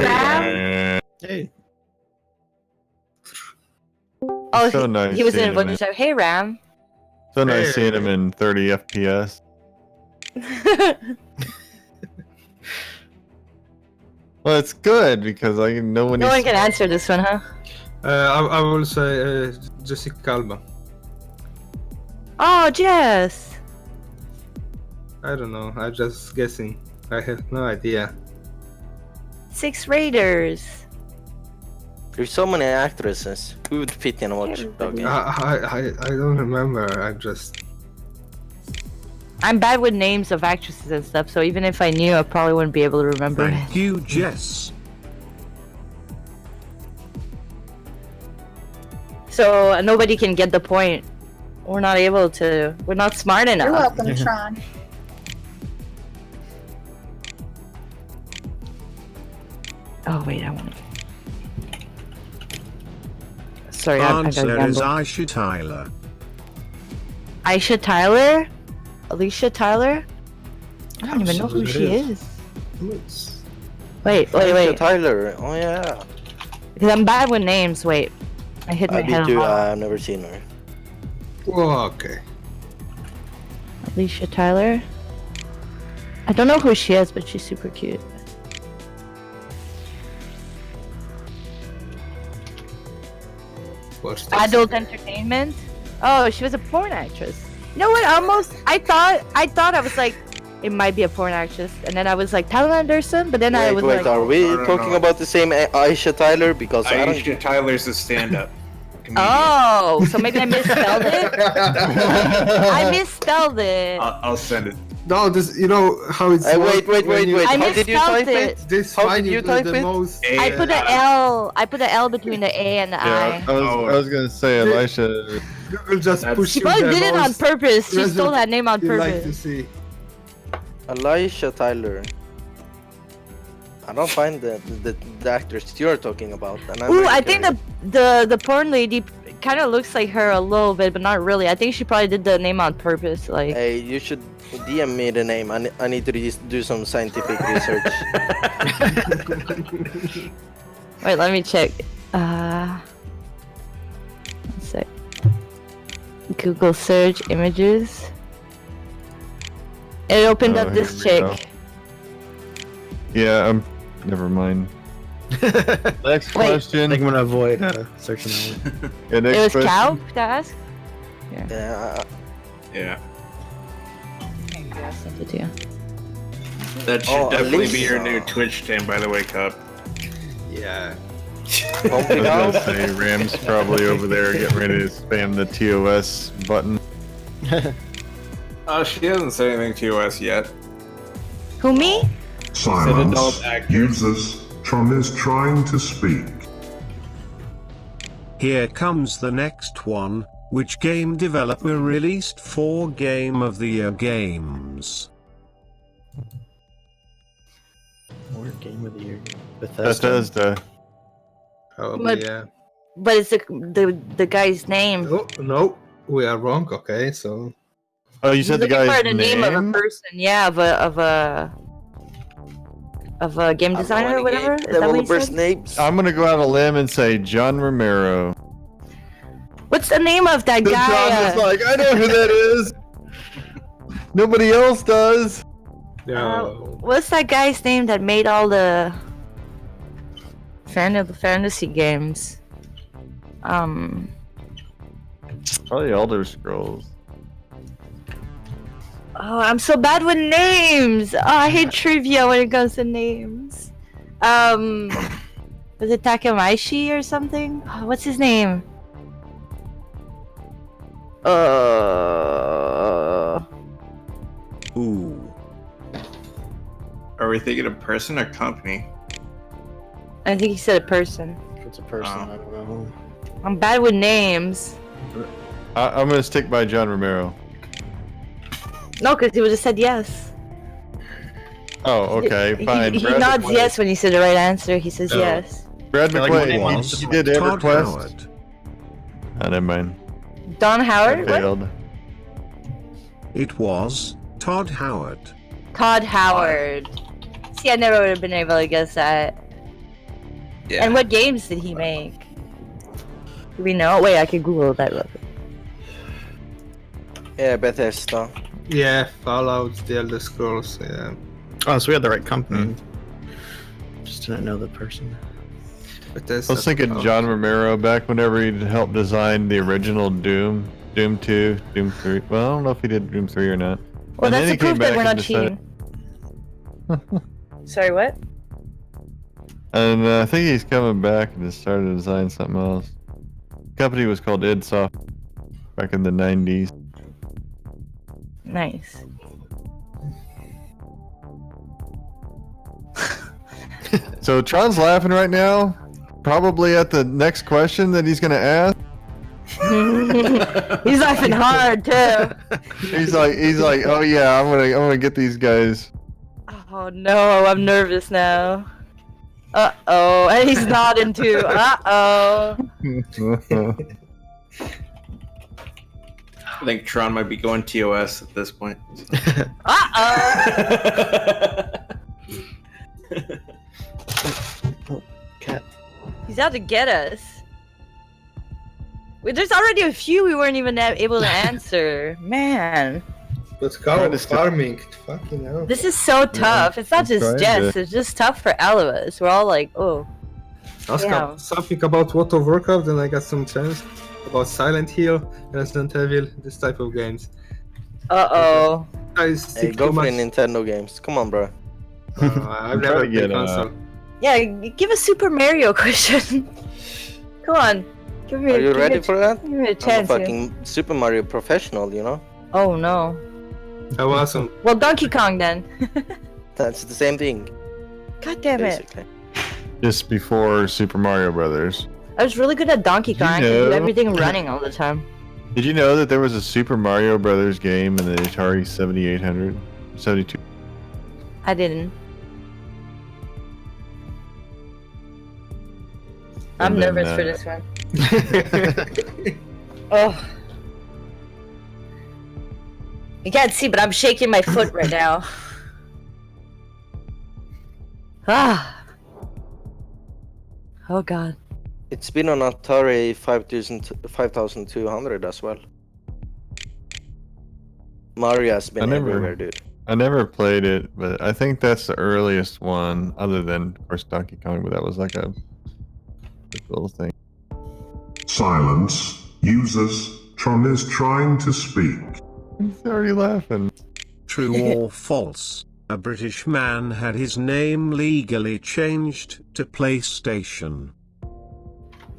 Hey. Oh, So nice he was in seeing a him, bunch man. of stuff. Hey, Ram. So nice Hey. seeing him in 30 FPS. Well, it's good because I know when No one he's can answer this one, huh? I will say Jessica Alba. Oh, Jess. I don't know. I'm just guessing. I have no idea. Six Raiders. There's so many actresses. Who would fit in a Watch Dog game? I don't remember. I'm bad with names of actresses and stuff, so even if I knew, I probably wouldn't be able to remember it. Thank you, Jess. So nobody can get the point. We're not able to. We're not smart enough. You're welcome, Tron. Oh wait, I want to. Sorry, I got Answer is gamble. Aisha Tyler. Aisha Tyler? Alicia Tyler? I don't even know who she Absolutely. is. Wait. Aisha Tyler. Oh yeah. Because I'm bad with names. Wait. I hit my I head did too. on I've never seen her. Oh, okay. Alicia Tyler. I don't know who she is, but she's super cute. What's this? Adult entertainment? Oh, she was a porn actress. You know what? I thought I was like, it might be a porn actress, and then I was like Tyler Anderson, but then I was Wait, like, are we No, no, talking no. about the same Aisha Tyler? Because I don't. Aisha Tyler's a stand-up comedian. oh, so maybe I misspelled it. I misspelled it. I'll send it. No, this, you know how it's. Wait. I How did you misspelled type it. it? This How fine did you do type the it? most. I put an L. I put an L between the A and the Yeah, I. I was gonna say Elisha. Google just That's- push She you probably the did it on most purpose. She result stole that name on you like to purpose. see. Elisha Tyler. I don't find the actress you're talking about. And I'm Ooh, really I think curious. the porn lady kind of looks like her a little bit, but not really. I think she probably did the name on purpose. Like, Hey, you should DM me the name. I need to do some scientific research. wait, let me check. One sec. Google search images. It opened Oh, up this here we go. chick. Yeah, never mind. Next Wait. I question. think I'm gonna avoid searching that one. Yeah, It next was question. Cow to ask. Yeah, Yeah. Yeah, I sent it to you. That should Oh, definitely be your Alicia. new Twitch stand, by the way, Cup. Yeah. I pumping was out. gonna say Ram's probably over there getting ready to spam the TOS button. She hasn't said anything to us yet. Who, me? Silence. adult actor. Users, Tron is trying to speak. Here comes the next one. Which game developer released 4 Game of the Year games? Or game of the year. Bethesda. Bethesda. Probably, But- yeah. But it's the guy's name. Oh, no, we are wrong. Okay, so. Oh, you said the Looking guy's for the name of a name? person. Yeah, of a game designer or whatever. Is that what you Developers' said? names. I'm gonna go out on a limb and say John Romero. What's the name of that John guy? was like, I know who that is. Nobody else does. No. What's that guy's name that made all the fantasy games? Probably Elder Scrolls. Oh, I'm so bad with names. Oh, I hate trivia when it comes to names. Was it Takamaishi or something? Oh, what's his name? Ooh. Are we thinking of person or company? I think he said a person. If it's a person, I don't know. I'm bad with names. I'm gonna stick by John Romero. No, because he would have said yes. Oh, okay, fine. He Brad nods McQuaid. yes when he said the right answer. He says Oh. yes. Brad I like McQuaid. when Was He did Todd EverQuest. Howard. Oh, never mind. Don I Howard? What? failed. It was Todd Howard. Todd Howard. See, I never would have been able to guess that. Yeah. And what games did he make? Do we know? Wait, I can Google that real quick. Yeah, Bethesda. Yeah, Fallout, The Elder Scrolls, yeah. Oh, so we had the right company. Just didn't know the person. Bethesda. I was thinking John Romero back whenever he helped design the original Doom, Doom 2, Doom 3. Well, I don't know if he did Doom 3 or not. Well, And then that's he the proof came that back we're and not cheating. decided- Sorry, what? And I think he's coming back and just started to design something else. The company was called IdSoft back in the 90s. Nice. So Tron's laughing right now, probably at the next question that he's gonna ask. He's laughing hard too. He's like, oh yeah, I'm gonna get these guys. Oh no, I'm nervous now. Uh-oh, and he's nodding too. Uh-oh. I think Tron might be going TOS at this point. Uh-oh. Cat. He's out to get us. Wait, there's already a few we weren't even able to answer. Man, Let's go, Trying to farming. Fucking hell. this is so tough. It's not just trying Jess, to- it's just tough for all of us. We're all like, oh. Ask Yeah. something about World of Warcraft, and I got some chance about Silent Hill, Resident Evil, this type of games. Uh-oh. Hey, go for the Nintendo games. Come on, bro. I've never played console. Yeah, give a Super Mario question. Come on. Are you ready for that? Give me a chance. I'm a fucking Super Mario professional, you know? Oh no. Oh, awesome. Well, Donkey Kong then. That's the same thing. God damn basically. Just before Super Mario Brothers. I was really good at Donkey Kong. I could do everything running all the time. Did you know that there was a Super Mario Brothers game in the Atari 7800? 72? I didn't. I'm nervous for this one. Oh. You can't see, but I'm shaking my foot right now. Ah. Oh god. It's been on Atari 5200 as well. Mario has been everywhere, dude. I never played it, but I think that's the earliest one, other than, of course, Donkey Kong, but that was like a little thing. Silence. Users. Tron is trying to speak. He's already laughing. True or false? A British man had his name legally changed to PlayStation.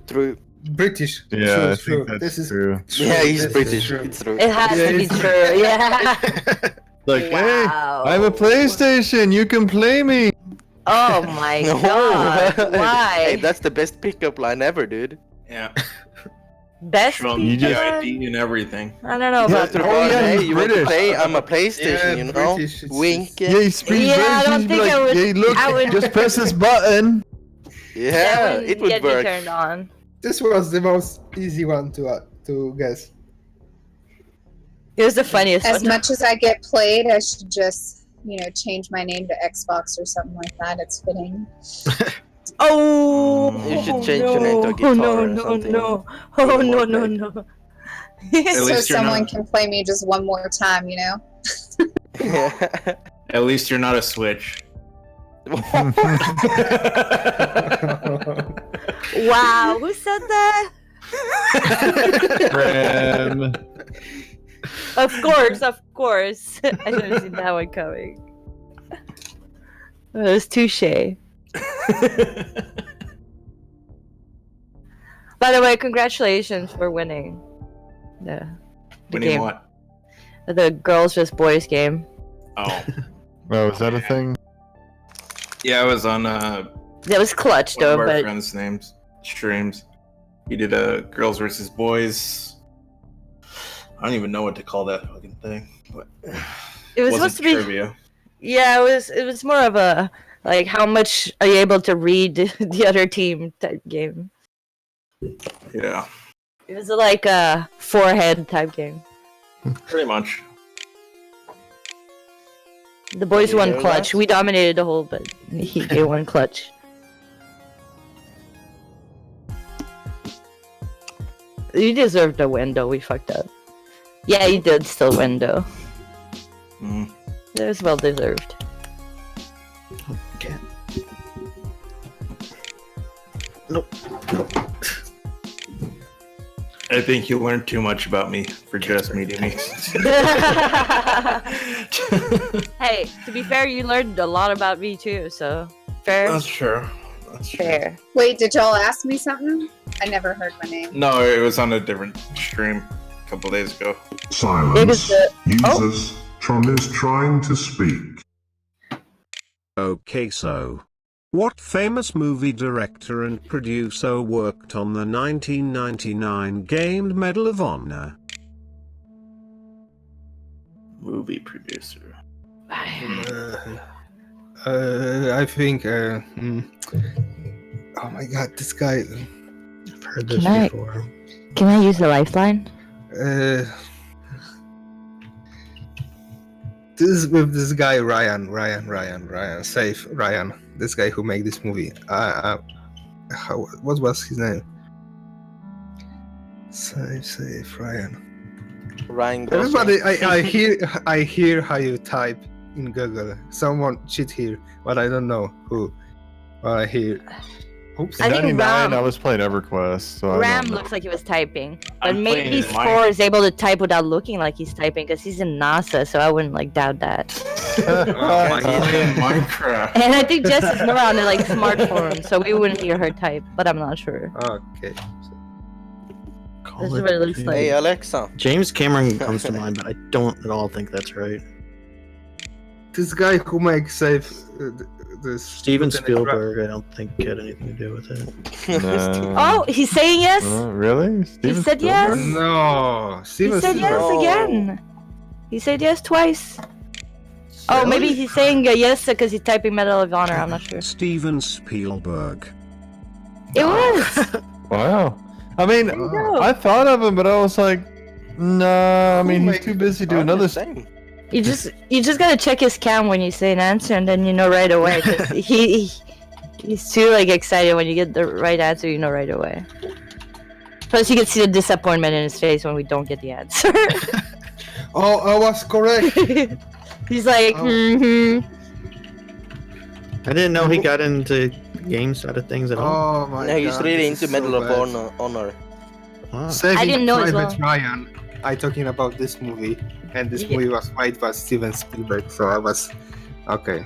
True. British. Yeah, I true. think This that's is true. Yeah, he's British. It's true. It has to be true, yeah. Like, Wow. hey, I'm a PlayStation. You can play me. Oh my god. Why? Hey, that's the best pickup line ever, dude. Yeah. Best From You the just- ID and everything. I don't know Yeah, about to the oh, bar, yeah, hey, he's you want to British. play? I'm a PlayStation, Yeah, you know? British, it's- Wink. Yeah, he speaks Yeah, I British. don't He's think like, I would- hey, look, I would- just press this button. Yeah, wouldn't it would get me work. turned on. This was the most easy one to guess. It was the funniest As one. much as I get played, I should just, change my name to Xbox or something like that. It's fitting. Oh, You should change your name to a guitar no, or no, something. no. Oh, Even no, more no, great. no. So least you're someone not- can play me just one more time, At least you're not a Switch. Wow, who said that? Ram. Of course. I should have seen that one coming. It was touche. By the way, congratulations for winning the Winning game. what? The Girls vs. Boys game. Oh. Oh, is that a thing? Yeah, I was on That was clutch one of though, our but friends' names streams. He did a girls versus boys. I don't even know what to call that fucking thing. But it was wasn't supposed to be. trivia. Yeah, it was more of a like how much are you able to read the other team type game. Yeah, It was like a forehead type game. pretty much. The boys You won hear clutch. that? We dominated the whole, but they won clutch. You deserved a win, though. We fucked up. Yeah, you did still win, though. Mm. It was well deserved. Okay. I think you learned too much about me for just meeting me. Hey, to be fair, you learned a lot about me too, so fair. That's true. That's true. Fair. Wait, did y'all ask me something? I never heard my name. No, it was on a different stream a couple days ago. Silence. Users. Tron is trying to speak. Okay, so. What famous movie director and producer worked on the 1999 game Medal of Honor? Movie producer. I think. Oh my god, this guy. I've heard this Can I- before. Can I use the lifeline? This is with this guy Ryan. Safe Ryan. This guy who made this movie. What was his name? Safe Ryan. Ryan Gosling. Everybody, I hear how you type in Google. Someone cheat here, but I don't know who. But I hear. Oops. In I think 99, Ram- I was playing EverQuest, so I Ram don't know. looks like he was typing, but I'm maybe playing in Spore is able to type without looking like he's typing because he's in NASA, so I wouldn't like doubt that. Oh my god. Playing Minecraft. And I think Jess is more on the like smartphone, so we wouldn't hear her type, but I'm not sure. Okay. This is what it looks like. Hey Alexa. James Cameron comes to mind, but I don't at all think that's right. This guy who makes safe this Steven Spielberg, I don't think had anything to do with it. No. Oh, he's saying yes. Really? He Steven said Spielberg? yes. No, He Steven said yes No. again. He said yes twice. Oh, maybe he's saying yes because he's typing Medal of Honor. I'm not sure. Steven Spielberg. It was. Wow. I mean, There you go. I thought of him, but I was like, nah. I mean, Who he's too busy doing other stuff. Same. You just gotta check his cam when you say an answer, and then you know right away. 'Cause he's too like excited when you get the right answer. You know right away. Plus, you can see the disappointment in his face when we don't get the answer. Oh, I was correct. He's like, Oh. mm-hmm. I didn't know he got into game side of things at all. Oh my No, god. he's really this into is Medal so of bad. Honor. Wow. Saving I didn't know as Private well. Ryan. I talking about this movie, and this Yeah. movie was made by Steven Spielberg, so I was okay.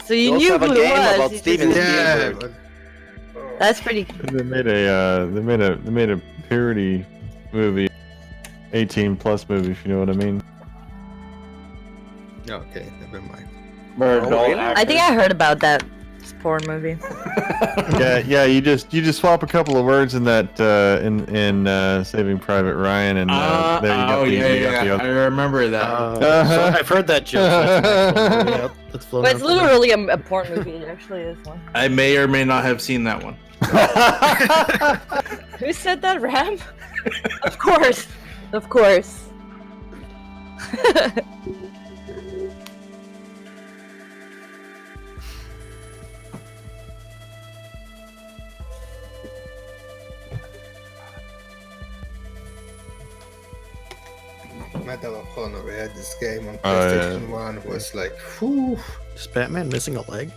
So you You also knew have a who game it was. about you just- Steven Yeah, Spielberg. That's pretty. They made a parody movie, 18 plus movie, if you know what I mean. okay, never mind. I think I heard about that porn movie. Yeah. You just swap a couple of words in that in Saving Private Ryan, and there you go. I remember that. So I've heard that joke. So that's the next one. Yep, that's floating But it's up there. literally a porn movie. It actually is one. I may or may not have seen that one. Who said that, Ram? Of course. Of course. Medal of Honor, we had this game on Oh, yeah. PlayStation 1 was like, whew. Is Batman missing a leg?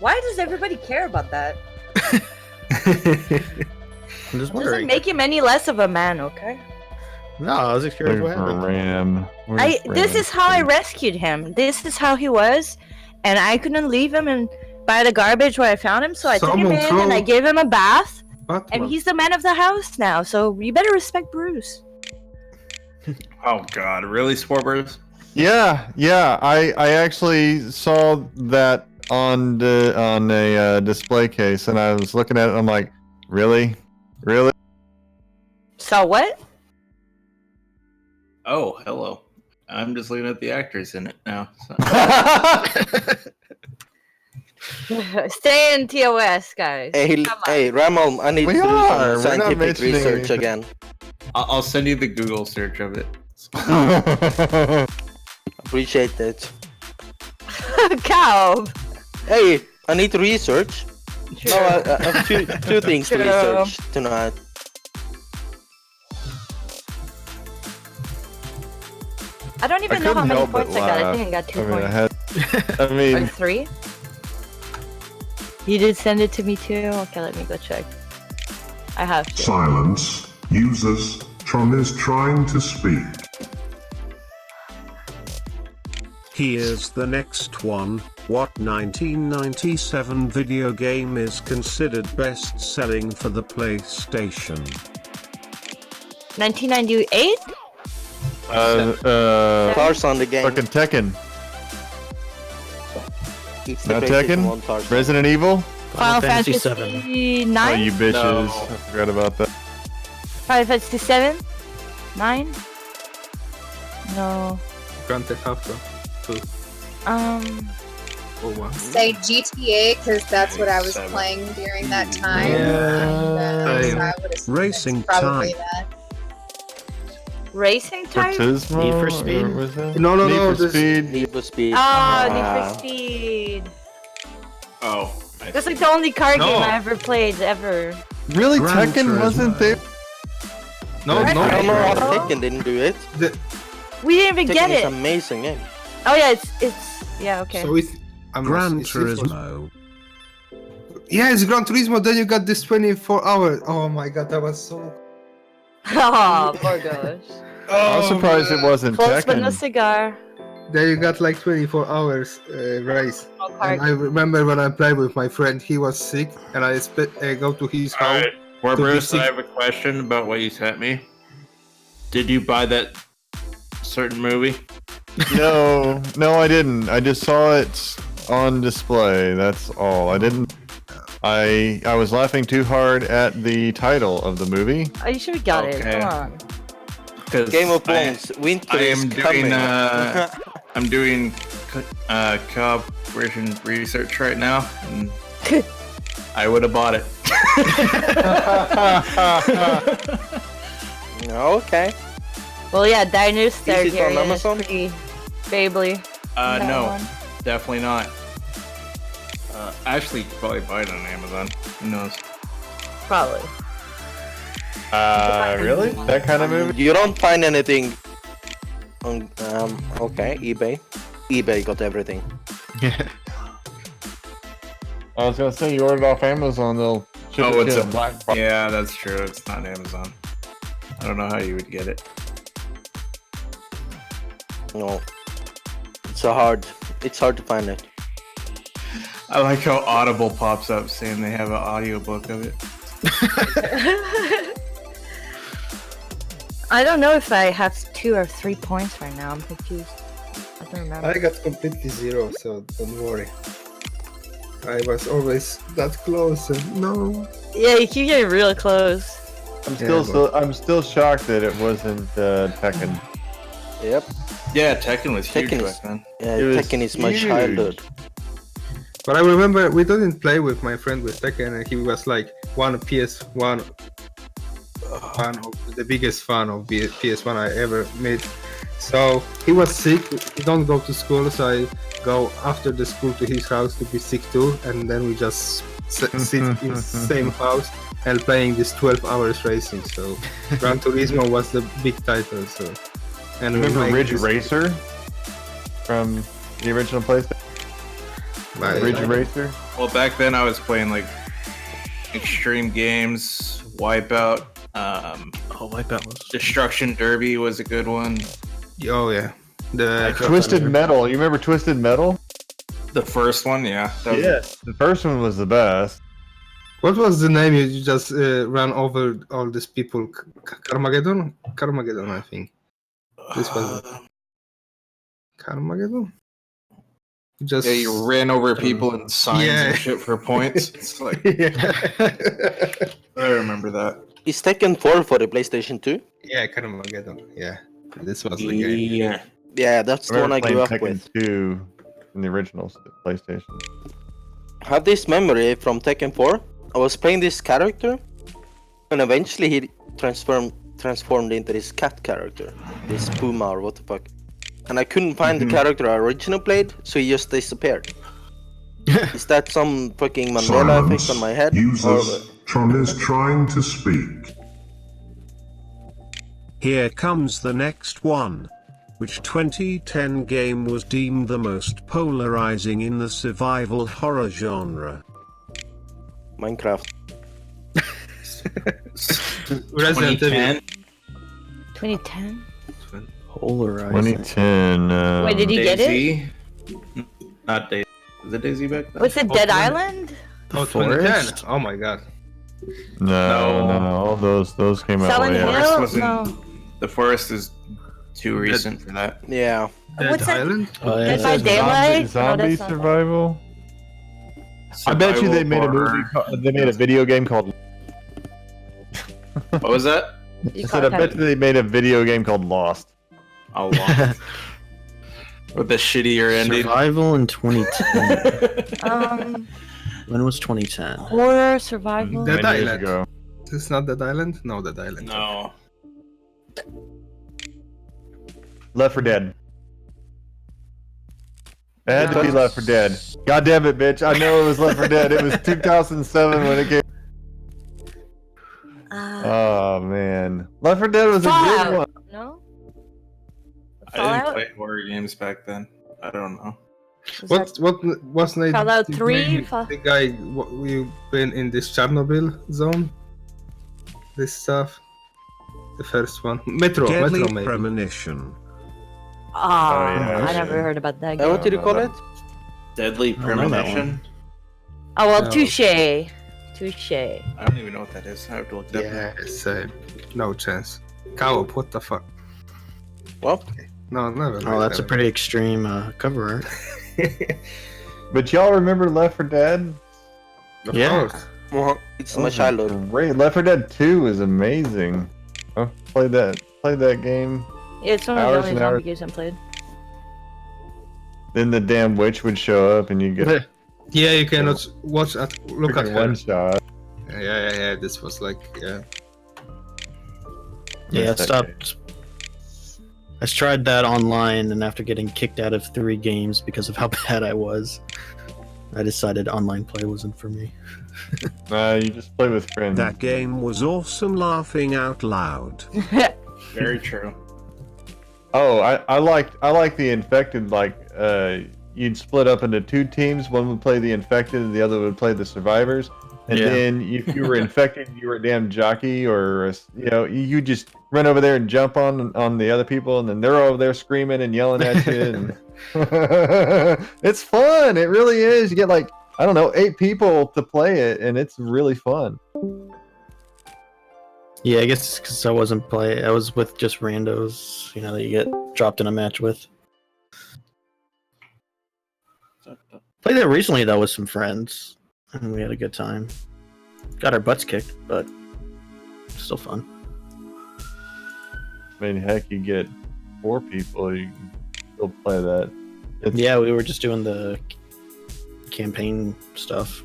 Why does everybody care about that? I'm just Doesn't wondering. make him any less of a man, okay? No, I was just curious what Where's happened. Ram? This is how I rescued him. This is how he was, and I couldn't leave him and by the garbage where I found him, so I took him Someone in and I throw- gave him a bath, and Batman. he's the man of the house now. So you better respect Bruce. Oh God, really, Sportbirds? Yeah. I actually saw that on a display case, and I was looking at it. And I'm like, really? So what? Oh, hello. I'm just looking at the actors in it now. So. Stay in TOS, guys. Come on. Hey, Ramon, I need We to do are. some We're not scientific mentioning research anything. again. I'll send you the Google search of it. Appreciate it. Cow. Hey, I need to research. No, I have two things to True. research tonight. I don't even know how couldn't many help but points I got. I laugh. think I got 2 I mean, points. I Or mean, 3? You did send it to me too? Okay, let me go check. I have to. Silence. Users. Tron is trying to speak. Here's the next one. What 1997 video game is considered best-selling for the PlayStation? 1998? Tarzan the game. fucking Tekken. It's the Not PlayStation Tekken? 1 Tarzan. Resident Evil? Final Fantasy VII. 9? Oh, you bitches. No. I forgot about that. Final Fantasy 7? 9? No. Grand Theft Auto 2 or 1. Say GTA because that's what I was Seven. playing during that time. Yeah. So I would assume Racing it's probably Time. that. Racing type? Turismo? Need for or Speed? was that? No, Need for this- Speed. Need for Speed. Oh, Need for Speed. Oh, I That's see. like the only car No. game I ever played, ever. Really? Gran Tekken wasn't Turismo. there? No, I don't know how Oh. Tekken didn't do it. We didn't even Tekken get is it. an amazing game. Oh yeah, it's yeah, okay. So it's Gran it's- it was- Turismo. Yeah, it's Gran Turismo. Then you got this 24 hours. Oh my god, that was so. Oh, poor gosh. I was surprised it wasn't Close but no Tekken. cigar. Then you got like 24 hours race. No And card. I remember when I played with my friend, he was sick, and I go to his All house. right, Warburst, I have a question about what you sent me. Did you buy that certain movie? No, I didn't. I just saw it on display. That's all. I didn't. I was laughing too hard at the title of the movie. Oh, you should have got it. Okay. Come on. Game of Thrones. Winter is coming. I'm doing cooperation research right now, and I would have bought it. Okay. Well, yeah, Diners Is it on Targaryen is Amazon? pretty Bably. That No, one. definitely not. Actually, you could probably buy it on Amazon. Who knows? Probably. Really? That kind of movie? You don't find anything on okay, eBay. eBay got everything. I was gonna say you ordered off Amazon, they'll ship it it's to a black box. Yeah, that's true. It's not Amazon. I don't know how you would get it. No. It's hard to find it. I like how Audible pops up saying they have an audiobook of it. I don't know if I have 2 or 3 points right now. I'm confused. I don't remember. I got completely 0, so don't worry. I was always that close, and no. Yeah, you keep getting real close. I'm still shocked that it wasn't Tekken. Yep. Yeah, Tekken was huge Tekken back then. Yeah, It was Tekken is my huge. childhood. But I remember we didn't play with my friend with Tekken, and he was like one PS1 fan of the biggest fan of PS1 I ever made. So he was sick. He don't go to school, so I go after the school to his house to be sick too, and then we just sit in the same house and playing this 12 hours racing. So Gran Turismo was the big title. So and Remember we made Ridge this- Racer from the original PlayStation? Ridge Racer? Well, back then I was playing like extreme games, Wipeout. Wipeout was. Destruction Derby was a good one. Oh yeah, the Twisted Metal. You remember Twisted Metal? The first one, yeah. That was- Yes. The first one was the best. What was the name you just ran over all these people? Carmageddon? Carmageddon, I think. This was Carmageddon? Just Yeah, you ran over people and signs Yeah. and shit for points. It's like I remember that. Is Tekken 4 for the PlayStation 2? Yeah, Carmageddon. Yeah, this was the game. Yeah. Yeah, that's the one I grew up Tekken with. 2 in the original PlayStation. I have this memory from Tekken 4. I was playing this character, and eventually he transformed into this cat character, this Puma or what the fuck. And I couldn't find the character I originally played, so he just disappeared. Is that some fucking Mandela effect on my head? Or... Users, Tron is trying to speak. Here comes the next one. Which 2010 game was deemed the most polarizing in the survival horror genre? Minecraft. Resident Evil. 2010? Polarizing. 2010. Wait, did you get it? Daisy? Not Daisy. Was it Daisy back then? What's it, Dead Island? Oh, 2010. Oh my god. No, all those came out Silent way Hill? after. Forest wasn't. No. The Forest is too recent for that. Yeah. Dead What's that? Island? Oh, yeah. Dead by Daylight? Zombie No, that's not that. survival. I bet you they made a movie. They made a video game called. What was that? You I said I bet you they made a video game called Lost. Oh, long. With the shittier ending. Survival in 2010. Um, When was 2010? horror, survival. Dead 9 years Island. ago. It's not Dead Island? No, Dead Island. No. Left 4 Dead. It had to be Left 4 Dead. God damn it, bitch! I know it was Left 4 Dead. It was 2007 when it came. Oh man, Left 4 Dead was a good Fallout. one. No? I didn't Fallout? play horror games back then. I don't know. What's name? Fallout 3? The guy we've been in this Chernobyl zone. This stuff. The first one, Metro Deadly maybe. Premonition. I never heard about that game. What did you call it? Deadly Premonition. Oh well, No. touche. I don't even know what that is. I have to look it up. Yeah, it's no chance. Co-op, what the fuck? What? No, never. Oh, that's a pretty extreme cover art. But y'all remember Left 4 Dead? Of Yeah. course. Well, it's my childhood. Great. Left 4 Dead 2 is amazing. I played that game. Yeah, it's one of the Hours only and zombie hours. games I played. Then the damn witch would show up and you get Yeah, you cannot look at freaking her. one shot. Yeah. This was like, Yeah, it Missed that stopped. I tried that online, and after getting kicked out of 3 games because of how bad I was, I decided online play wasn't for me. You just play with friends. That game was awesome, laughing out loud. Very true. Oh, I like the infected. Like you'd split up into 2 teams. One would play the infected, and the other would play the survivors. And Yeah. then if you were infected, you were a damn jockey, or you just run over there and jump on the other people, and then they're over there screaming and yelling at you. And it's fun. It really is. You get like, I don't know, 8 people to play it, and it's really fun. Yeah, I guess because I wasn't I was with just randos, that you get dropped in a match with. Played it recently though with some friends, and we had a good time. Got our butts kicked, but still fun. I mean, heck, you get 4 people, you can still play that. Yeah, we were just doing the campaign stuff.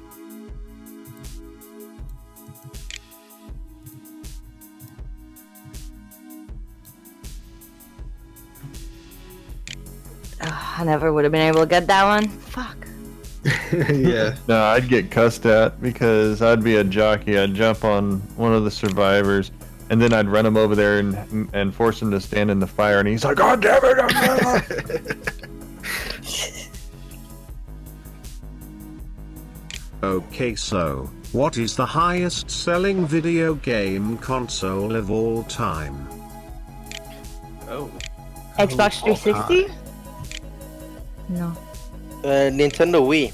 I never would have been able to get that one. Fuck. yeah. No, I'd get cussed at because I'd be a jockey. I'd jump on one of the survivors, and then I'd run him over there and force him to stand in the fire. And he's like, "God damn it!" Okay, so what is the highest selling video game console of all time? Oh. Xbox 360? No. Nintendo Wii.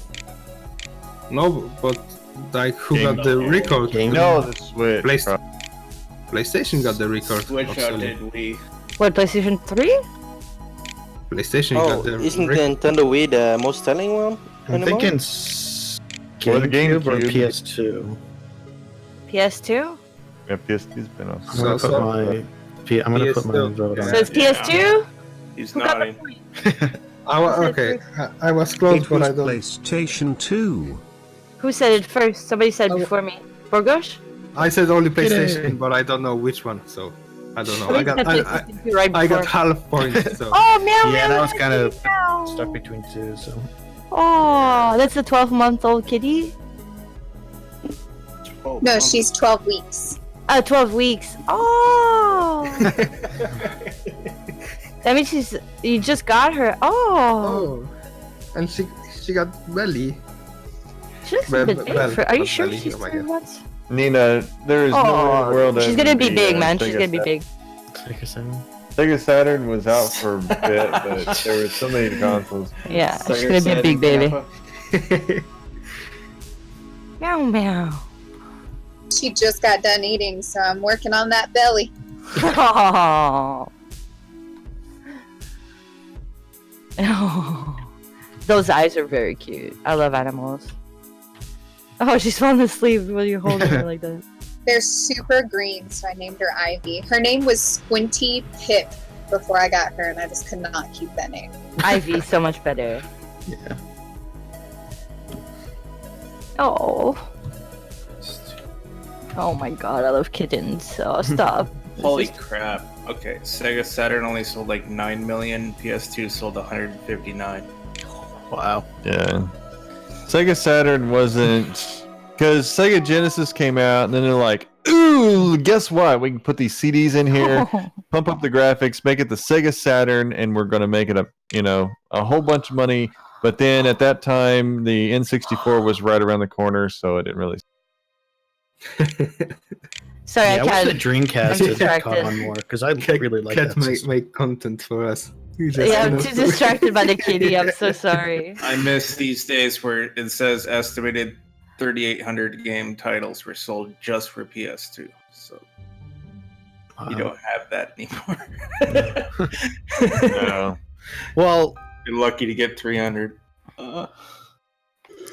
No, but like who Game got the record? No, the Switch. PlayStation got the record. Switch of out selling. did we? What, PlayStation 3? PlayStation Oh, got the isn't record. Nintendo Wii the most selling one I'm anymore? thinking Or the GameCube or GameCube. PS2. PS2? Yeah, PS2's been on. I'm gonna put my PS2. vote on. So it's PS2? He's Who got the nodding. point? Okay, I was close, It but was I don't. PlayStation 2. Who said it first? Somebody said before me. Borgosh? I said only PlayStation, but I don't know which one, so I don't know. I got PlayStation 2 right I got before. half point. So Oh, meow, Yeah, meow, that was meow, kind of meow. stuck between 2. So Oh, that's a 12-month-old kitty? Oh, No, she's 12 weeks. 12 weeks. Oh! That means you just got her. Oh! and she got belly. She looks a bit big. Are you not sure belly, she's oh my 3 God. months? Nina, there is no way in the world Oh, she's that gonna be the, big, man. She's Sega gonna be big. Sega Saturn was out for a bit, but there were so many consoles. Yeah, she's gonna be a big baby. Meow, meow. She just got done eating, so I'm working on that belly. Oh. Oh. Those eyes are very cute. I love animals. Oh, she's falling asleep when you're holding her like that. They're super green, so I named her Ivy. Her name was Squinty Pip before I got her, and I just could not keep that name. Ivy, so much better. yeah. Oh. Oh my god, I love kittens. So stop. Holy crap. Okay, Sega Saturn only sold like 9 million, PS2 sold 159. Wow. Yeah. Sega Saturn wasn't... Because Sega Genesis came out, and then they're like, ooh, guess what? We can put these CDs in here, pump up the graphics, make it the Sega Saturn, and we're going to make it a whole bunch of money. But then at that time, the N64 was right around the corner, so it didn't really. Sorry, Yeah, I wish I the can't. Dreamcast had caught on more because I really like Cat that system. make content for us. Yeah, I'm too distracted by the kitty. I'm so sorry. I miss these days where it says estimated 3,800 game titles were sold just for PS2. So you don't have that anymore. No. Well, you're lucky to get 300. I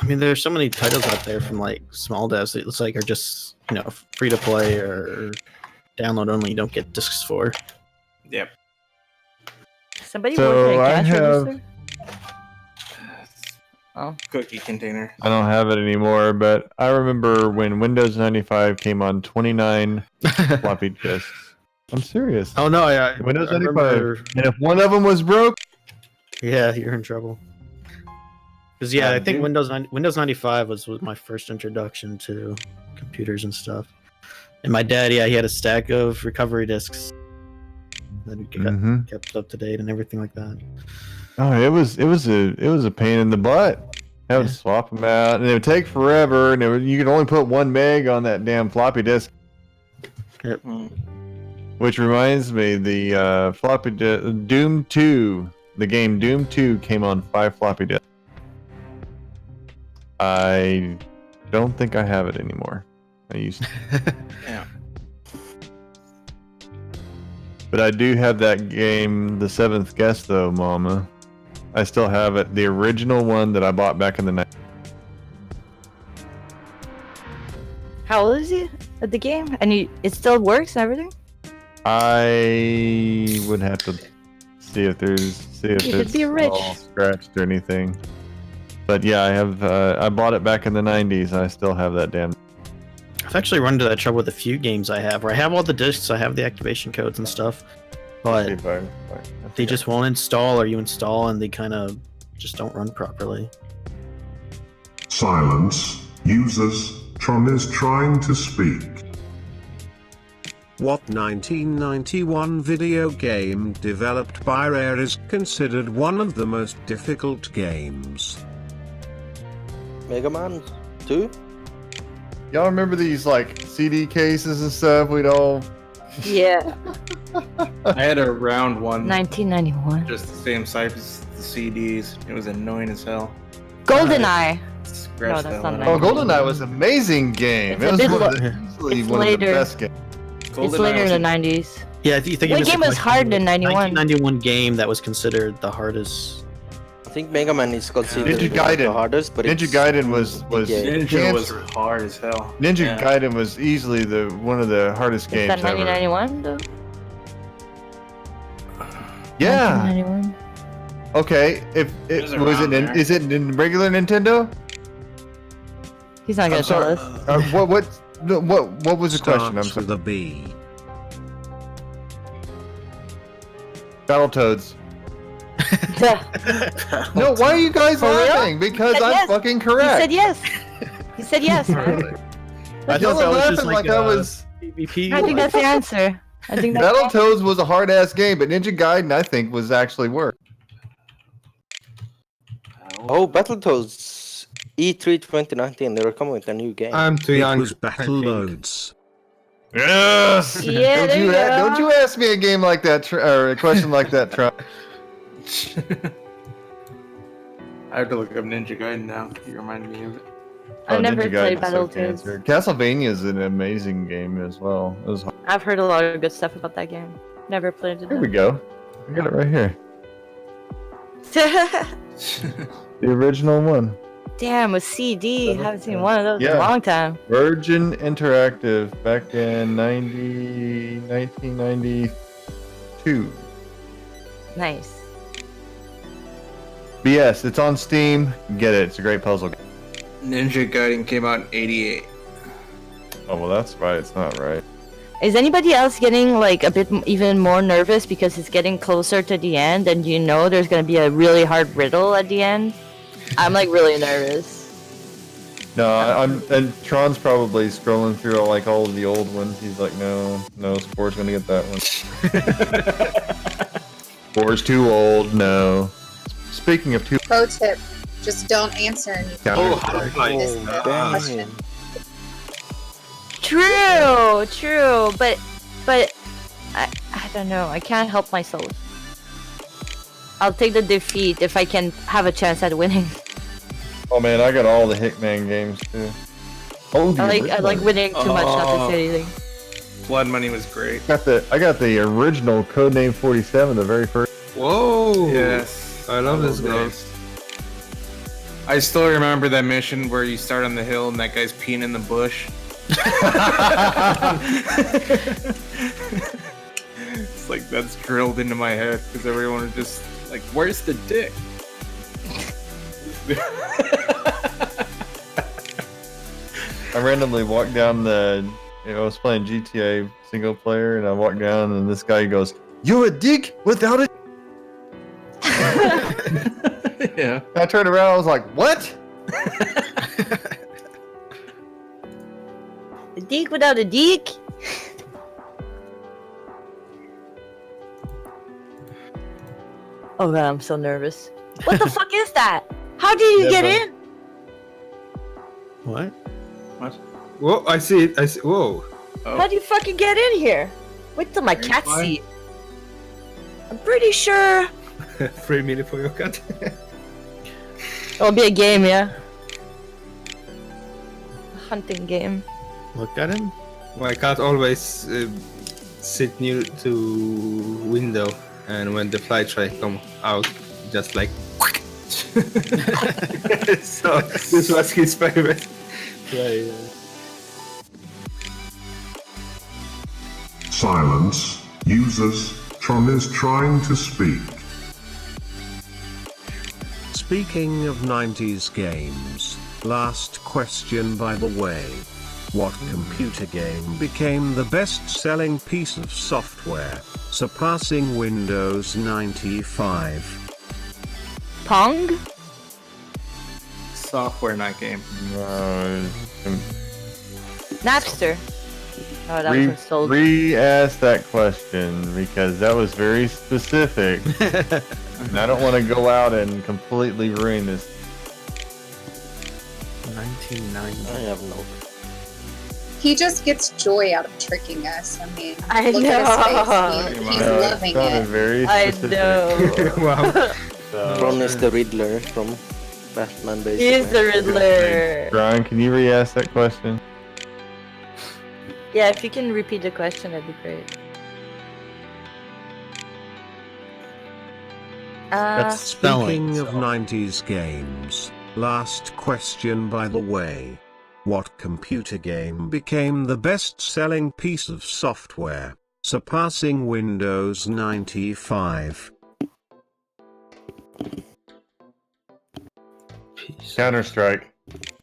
mean, there's so many titles out there from like small devs that it's like are just free to play or download only. You don't get discs for. Yep. Somebody So working I at cash have- register? Oh. Cookie container. I don't have it anymore, but I remember when Windows 95 came on 29 floppy disks. I'm serious. Oh no, yeah, Windows I 95. remember- And if one of them was broke, Yeah, you're in trouble. Because I think dude. Windows 95 was my first introduction to computers and stuff. And my dad, he had a stack of recovery discs that he kept up to date and everything like that. oh, it was a pain in the butt. I would swap them out, and it would take forever, and you could only put 1 meg on that damn floppy disk. Yep. Which reminds me, the floppy disk, Doom 2, the game Doom 2 came on 5 floppy disks. I don't think I have it anymore. I used to. Yeah. But I do have that game, The Seventh Guest, though, Mama. I still have it, the original one that I bought back in the night. How old is he at the game? And it still works and everything? I would have to see if You could it's be rich. all scratched or anything. But yeah, I have. I bought it back in the '90s. I still have that damn. I've actually run into that trouble with a few games I have, where I have all the discs, I have the activation codes and stuff, but they just won't install, or you install and they kind of just don't run properly. Silence. Users. Tron is trying to speak. What 1991 video game developed by Rare is considered one of the most difficult games? Mega Man 2? Y'all remember these like CD cases and stuff? We'd all. Yeah. I had a round one. 1991. Just the same size as the CDs. It was annoying as hell. GoldenEye. Scratch No, that's that not one. Oh, GoldenEye was an amazing game. It's It a was bit one of the, easily it's one of the later. best games. It's later in the 90s. Yeah, I think What game was hard in 91? 1991 game that was considered the hardest. I think Mega Man is considered Ninja like the Gaiden. hardest, but Ninja it's Gaiden was Ninja was cancer. hard as hell. Ninja Yeah. Gaiden was easily one of the hardest Is games that ever. 1991 though? Yeah. 1991. Okay. If It was it was around it in, there. is it in regular Nintendo? He's not gonna I'm sorry. tell us. What was the question? I'm Starts sorry. with a B. Battletoads. No, why are you guys For real? laughing? Because He said I'm yes. fucking He correct. said yes. He said yes, man. I Y'all thought that are was just laughing like I was. PvP. I think that's the answer. I think that's Battletoads was a hard ass game, but Ninja Gaiden I think was actually worse. Oh, Battletoads E3 2019. They were coming with a new game. I'm too It young. was Battletoads. Yes. Yeah, there you go. Don't you ask me a game like that or a question like that, Trump. I have to look up Ninja Gaiden now. You remind me of it. I've never Ninja played Gaiden's so Battletoads. cancer. Castlevania is an amazing game as well. It was, I've heard a lot of good stuff about that game. Never played it. here we go. I got it right here. The original one. Damn, a CD. Haven't seen one of those in Yeah. a long time. Virgin Interactive back in 1992. Nice. But yes, it's on Steam. Get it. It's a great puzzle game. Ninja Gaiden came out in '88. Oh, well, that's right. It's not right. Is anybody else getting like a bit even more nervous because it's getting closer to the end and you know there's gonna be a really hard riddle at the end? I'm like really nervous. No, and Tron's probably scrolling through all of the old ones. He's like, no, Spore's gonna get that one. Spore's too old. No. Speaking of too. Pro tip: Just don't answer any Counter-Strike. this question. True, but I don't know. I can't help myself. I'll take the defeat if I can have a chance at winning. Oh man, I got all the Hitman games too. Oh, I like winning too much not to say anything. Blood Money was great. I got the original Codename 47, the very first. Whoa! Yes. I love this game. those. I still remember that mission where you start on the hill and that guy's peeing in the bush. It's like that's drilled into my head because everyone is just like, "Where's the dick?" I randomly walked down I was playing GTA single player, and I walked down, and this guy goes, "You're a dick without a." Yeah. I turned around, I was like, "What?" A dick without a dick? Oh god, I'm so nervous. What the fuck is that? How did you get in? What? What? Whoa! I see it. I see. Whoa! Oh. How do you fucking get in here? Wait till my cat see it. I'm pretty sure Free minute for your cat. it'll be a game, yeah. A hunting game. Look at him. My cat always sit near to window, and when the fly try come out, just like. So this was his favorite. Yeah. Silence. Users. Tron is trying to speak. Speaking of 90s games, last question by the way. What computer game became the best-selling piece of software, surpassing Windows 95? Pong? Software, not game. Napster. Oh, that was sold. Re-ask that question because that was very specific. And I don't want to go out and completely ruin this. 1990. I have no. He just gets joy out of tricking us. I mean, I look at his face. He's No, loving sounded it. very I specific. know. Wow. So, Tron is the Riddler from Batman, basically. He is the Riddler. Brian, can you re-ask that question? Yeah, if you can repeat the question, that'd be great. That's spelling. Speaking of 90s games, last question by the way. What computer game became the best-selling piece of software, surpassing Windows 95? Counter-Strike.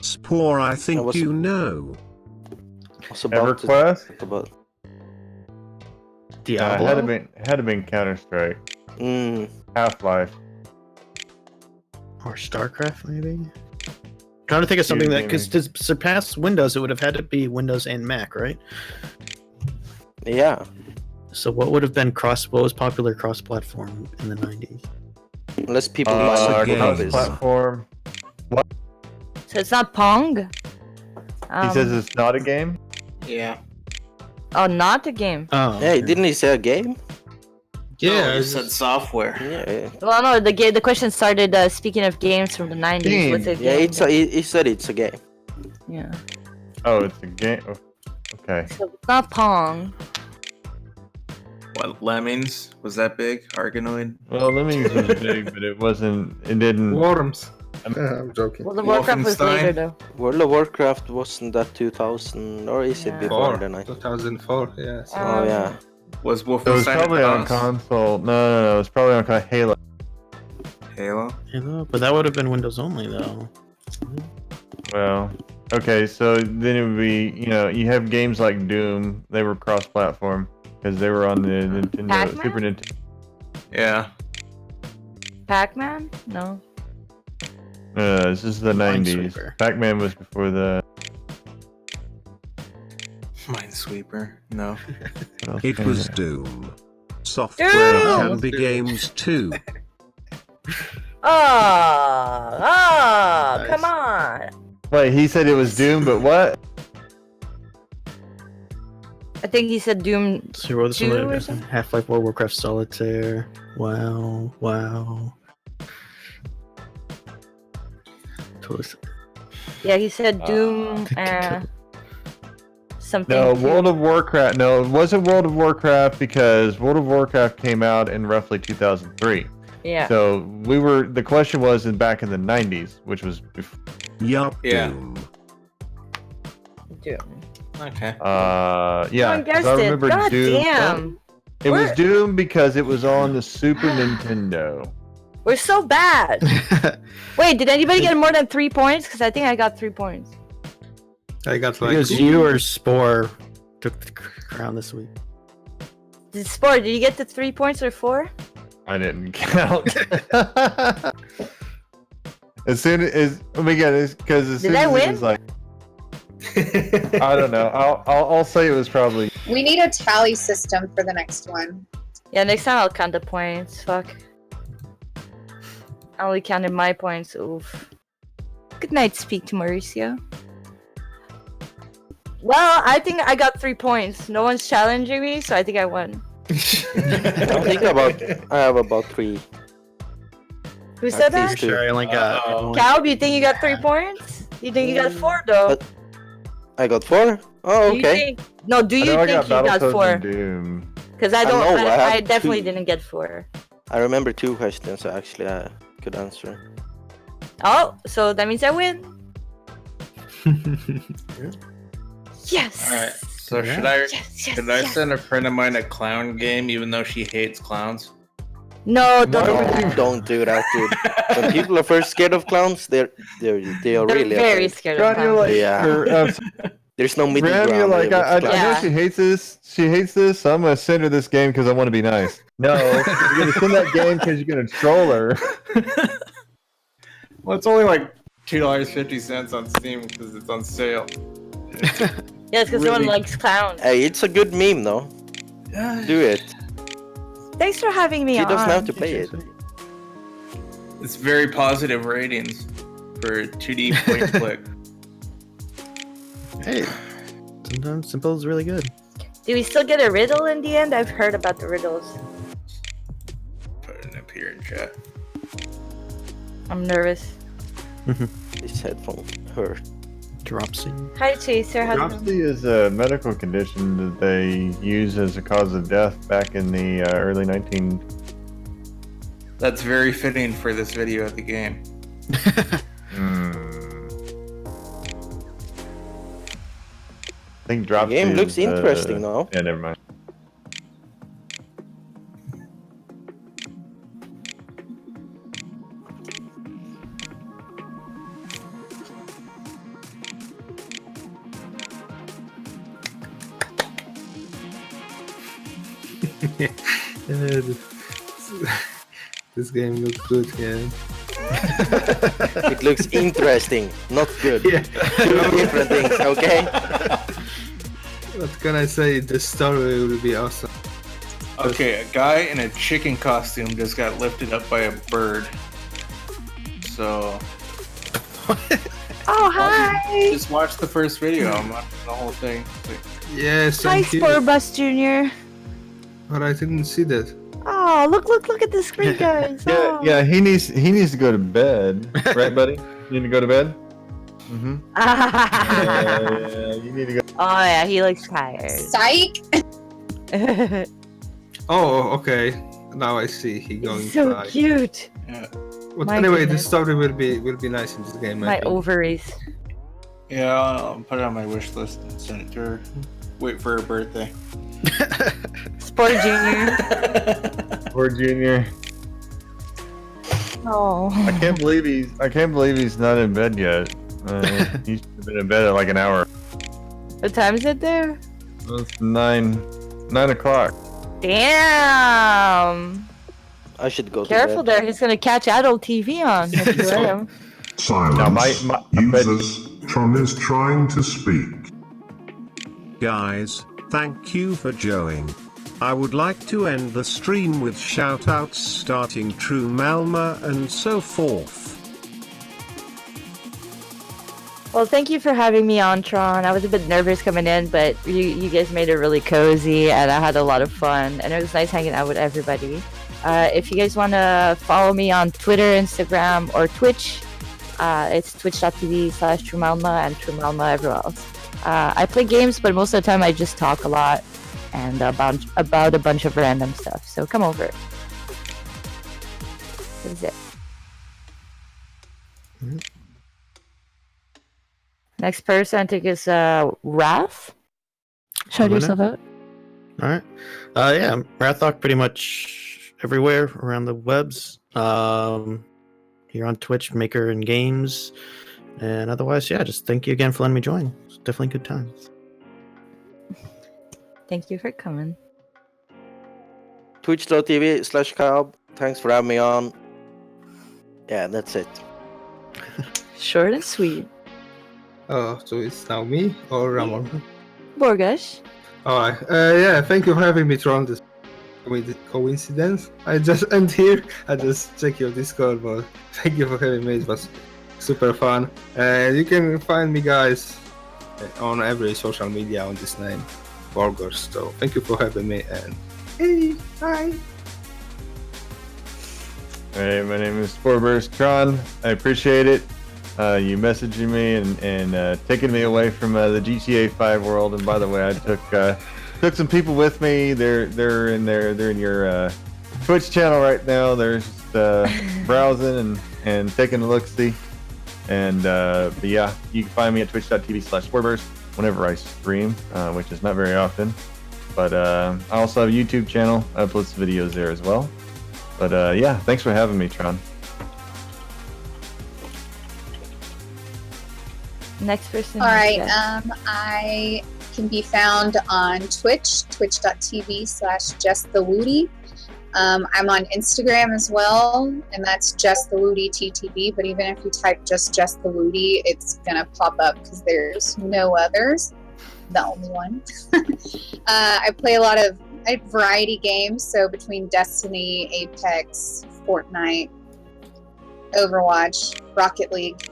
Spore, I think was- you know. I was about to EverQuest? talk about. Diablo. Had to been Counter-Strike. Half-Life. Or StarCraft, maybe? Trying to think of something that, because to surpass Windows, it would have had to be Windows and Mac, right? Yeah, So what would have been what was popular cross-platform in the 90s? unless people buy game. copies. Platform. So it's not Pong? He says it's not a game? Yeah. Oh, not a game. Oh, Hey, didn't he say a game? Yeah, you said software. Yeah, Well, no, the question started speaking of games from the 90s. Game. What's a yeah. game? He said it's a game. Yeah. Oh, it's a game. Oh, okay. So it's not Pong. What, Lemmings? Was that big? Argonoid? Well, Lemmings was big, but it wasn't. It didn't. Worms. I'm joking. Well, the Warcraft was Wolfenstein? later, though. World of Warcraft wasn't that 2000, or is it Yeah. before the 90s? 2004. Yes. Oh yeah. Was It was Wolfenstein probably on advanced? console. No. It was probably on Halo. Halo? but that would have been Windows only, though. Well, okay. So then it would be, you have games like Doom. They were cross-platform because they were on the Nintendo, Pac-Man? Super Nintendo. Yeah. Pac-Man? No. This is the 90s. Minesweeper. Pac-Man was before the. Minesweeper? No. It was Doom. Software Doom! can be games too. Oh, come Nice. on. Wait, he said it was Doom, but what? I think he said Doom. So what are some 2 other or guys? something? Half-Life 4, Warcraft Solitaire. Wow. Totally. Yeah, he said Doom. Something. No, 2. World of Warcraft. No, it wasn't World of Warcraft because World of Warcraft came out in roughly 2003. Yeah. So the question was back in the 90s, which was before. Yup. Yeah. Doom. Doom. Okay. Yeah. No one guessed I it. remember God Doom. damn. It was We're- Doom because it was on the Super Nintendo. We're so bad. Wait, did anybody get more than 3 points? Because I think I got 3 points. I got like. Because you or Spore took the crown this week. Did Sport, did you get the 3 points or 4? I didn't count. As soon as because as soon Did I as win? it was like, I don't know. I'll say it was probably. We need a tally system for the next one. Yeah, next time I'll count the points. Fuck. I only counted my points. Oof. Good night, speak to Mauricio. Well, I think I got 3 points. No one's challenging me, so I think I won. I think I have about 3. Who At said that? least Sure, I only got. Cal, do you think you got 3 points? You think you got 4 though? I got 4. Oh, Do you okay. think... No, do I you know I think got you got Battletoads 4? and Doom. Because I I don't. know, I I have definitely 2. didn't get 4. I remember 2 questions actually I could answer. Oh, so that means I win. Yes. All right. So should I yes. send a friend of mine a clown game even though she hates clowns? No, don't. Don't do that, dude. When people are first scared of clowns, they are They're really very afraid. scared of John, you're clowns. like, Yeah. There's no middle Ram, ground. you're like, there with I clowns. know Yeah. she hates this. She hates this, so I'm gonna send her this game because I want to be nice. No, you're gonna send that game because you're gonna troll her. Well, it's only like $2.50 on Steam because it's on sale. Yes, because no one Really- likes clowns. Hey, it's a good meme though. Do it. Thanks for having me She on. doesn't have to play it. It's very positive ratings for 2D point and click. Hey, sometimes simple is really good. Do we still get a riddle in the end? I've heard about the riddles. Put it up here in chat. I'm nervous. This headphone hurt. Dropsy. Hi, Chaser. How's it going? Dropsy is a medical condition that they use as a cause of death back in the early 19. That's very fitting for this video of the game. I think Dropsy. game looks is, interesting, though. Yeah, never mind. This game looks good, yeah. It looks interesting, not good. Yeah. Two different things, okay? What can I say? The story will be awesome. Okay, a guy in a chicken costume just got lifted up by a bird. So Oh, hi. just watch the first video. I'm watching the whole thing. Yes, Hi, thank you. Sporbus Jr. But I didn't see that. Oh, look at the screen, guys. Yeah, Oh. yeah. He needs to go to bed, right, buddy? You need to go to bed. Mm-hmm. Yeah, you need to go. Oh, yeah, he looks tired. Psych! Oh, okay. Now I see. He going He's so to die. cute. Yeah, But My anyway, goodness. the story will be nice in this game. I My think. ovaries. yeah. I'll put it on my wish list and send it to her. Wait for her birthday. Sport Jr. Poor Junior. Oh. I can't believe he's not in bed yet. He should have been in bed at like an hour. What time is it there? It's 9 o'clock. Damn. I should go Careful to bed. there. He's going to catch adult TV on. If you let him. Silence. Now, my Users, Tron is trying to speak. Guys, thank you for joining. I would like to end the stream with shoutouts starting True Malma and so forth. Well, thank you for having me on, Tron. I was a bit nervous coming in, but you guys made it really cozy, and I had a lot of fun, and it was nice hanging out with everybody. If you guys want to follow me on Twitter, Instagram, or Twitch, it's twitch.tv/TrueMalma and TrueMalma everywhere else. I play games, but most of the time I just talk a lot and about a bunch of random stuff. So come over. That's it. Mm-hmm. Next person I think is Wrath. Shout yourself out. All right. Yeah, Rathok pretty much everywhere around the webs. Here on Twitch, Maker and Games. And otherwise, yeah, just thank you again for letting me join. It's definitely a good time. Thank you for coming. Twitch.tv/Cobb. Thanks for having me on. Yeah, that's it. Short and sweet. Oh, so it's now me or Ramon? Borgash. Alright. Yeah, thank you for having me, Tron. This coincidence. I just end here. I just check your Discord, but thank you for having me. It was super fun. And you can find me, guys, on every social media on this name, Borgash. So thank you for having me, and hey, bye. Hey, my name is Sporburst Tron. I appreciate it. You messaging me and taking me away from the GTA 5 world. And by the way, I took some people with me. They're in your Twitch channel right now. They're just browsing and taking a look-see. And but yeah, you can find me at twitch.tv/Sporburst whenever I stream, which is not very often. But I also have a YouTube channel. I upload some videos there as well. But yeah, thanks for having me, Tron. Next person. All right. I can be found on Twitch, twitch.tv/JustTheWoody. I'm on Instagram as well, and that's JustTheWoodyTTV. But even if you type just the Woody, it's gonna pop up because there's no others. The only one. I play a lot of variety games, so between Destiny, Apex, Fortnite, Overwatch, Rocket League.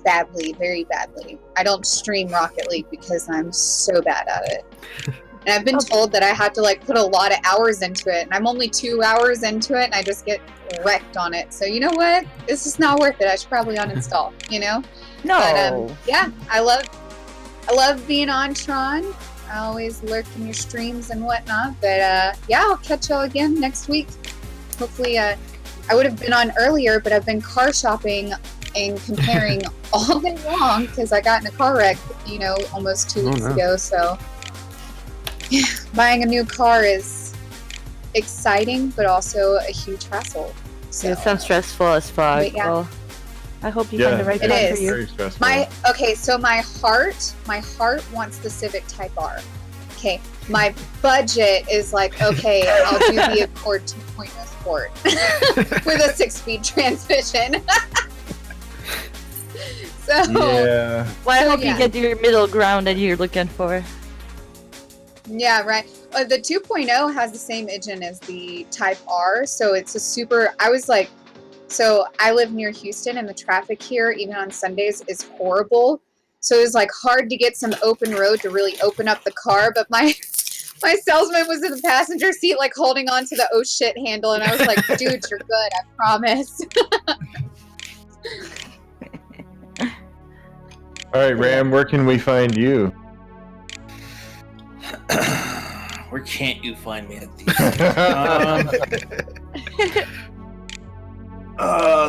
Badly, very badly. I don't stream Rocket League because I'm so bad at it. And I've been told that I have to like put a lot of hours into it, and I'm only 2 hours into it, and I just get wrecked on it. So you know what? It's just not worth it. I should probably uninstall. You know? No. But, yeah, I love being on Tron. I always lurk in your streams and whatnot. But yeah, I'll catch y'all again next week. Hopefully, I would have been on earlier, but I've been car shopping and comparing all day long because I got in a car wreck, almost 2 weeks ago. So yeah, buying a new car is exciting, but also a huge hassle. So it sounds stressful as fuck. But yeah. Well, I hope you find the right it one is. for you. Very stressful. So my heart wants the Civic Type R. Okay, my budget is like, okay, I'll do the Accord 2.0 Sport with a 6-speed transmission. So yeah. Well, I hope you get your middle ground that you're looking for. Yeah, right. The 2.0 has the same engine as the Type R, so it's a super. I was like, so I live near Houston, and the traffic here, even on Sundays, is horrible. So it was like hard to get some open road to really open up the car. But my salesman was in the passenger seat, like holding on to the oh shit handle, and I was like, dude, you're good, I promise. All right, Ram, where can we find you? Where can't you find me at these?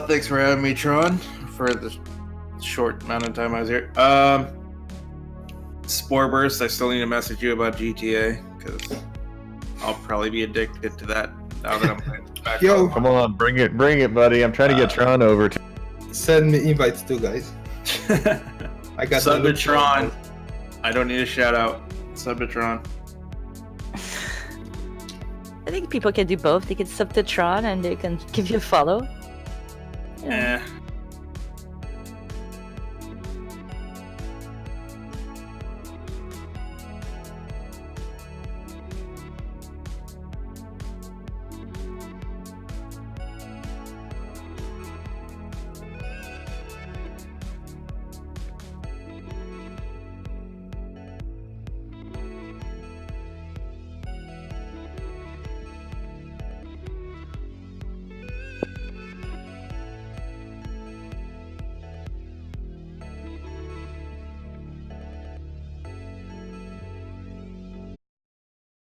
Thanks for having me, Tron, for the short amount of time I was here. Sporburst, I still need to message you about GTA because I'll probably be addicted to that now that I'm back. Yo, come on, bring it, buddy. I'm trying to get Tron over. Send me invites too, guys. I got Subtron. I don't need a shout out. Subtron. I think people can do both. They can sub to Tron and they can give you a follow. Yeah.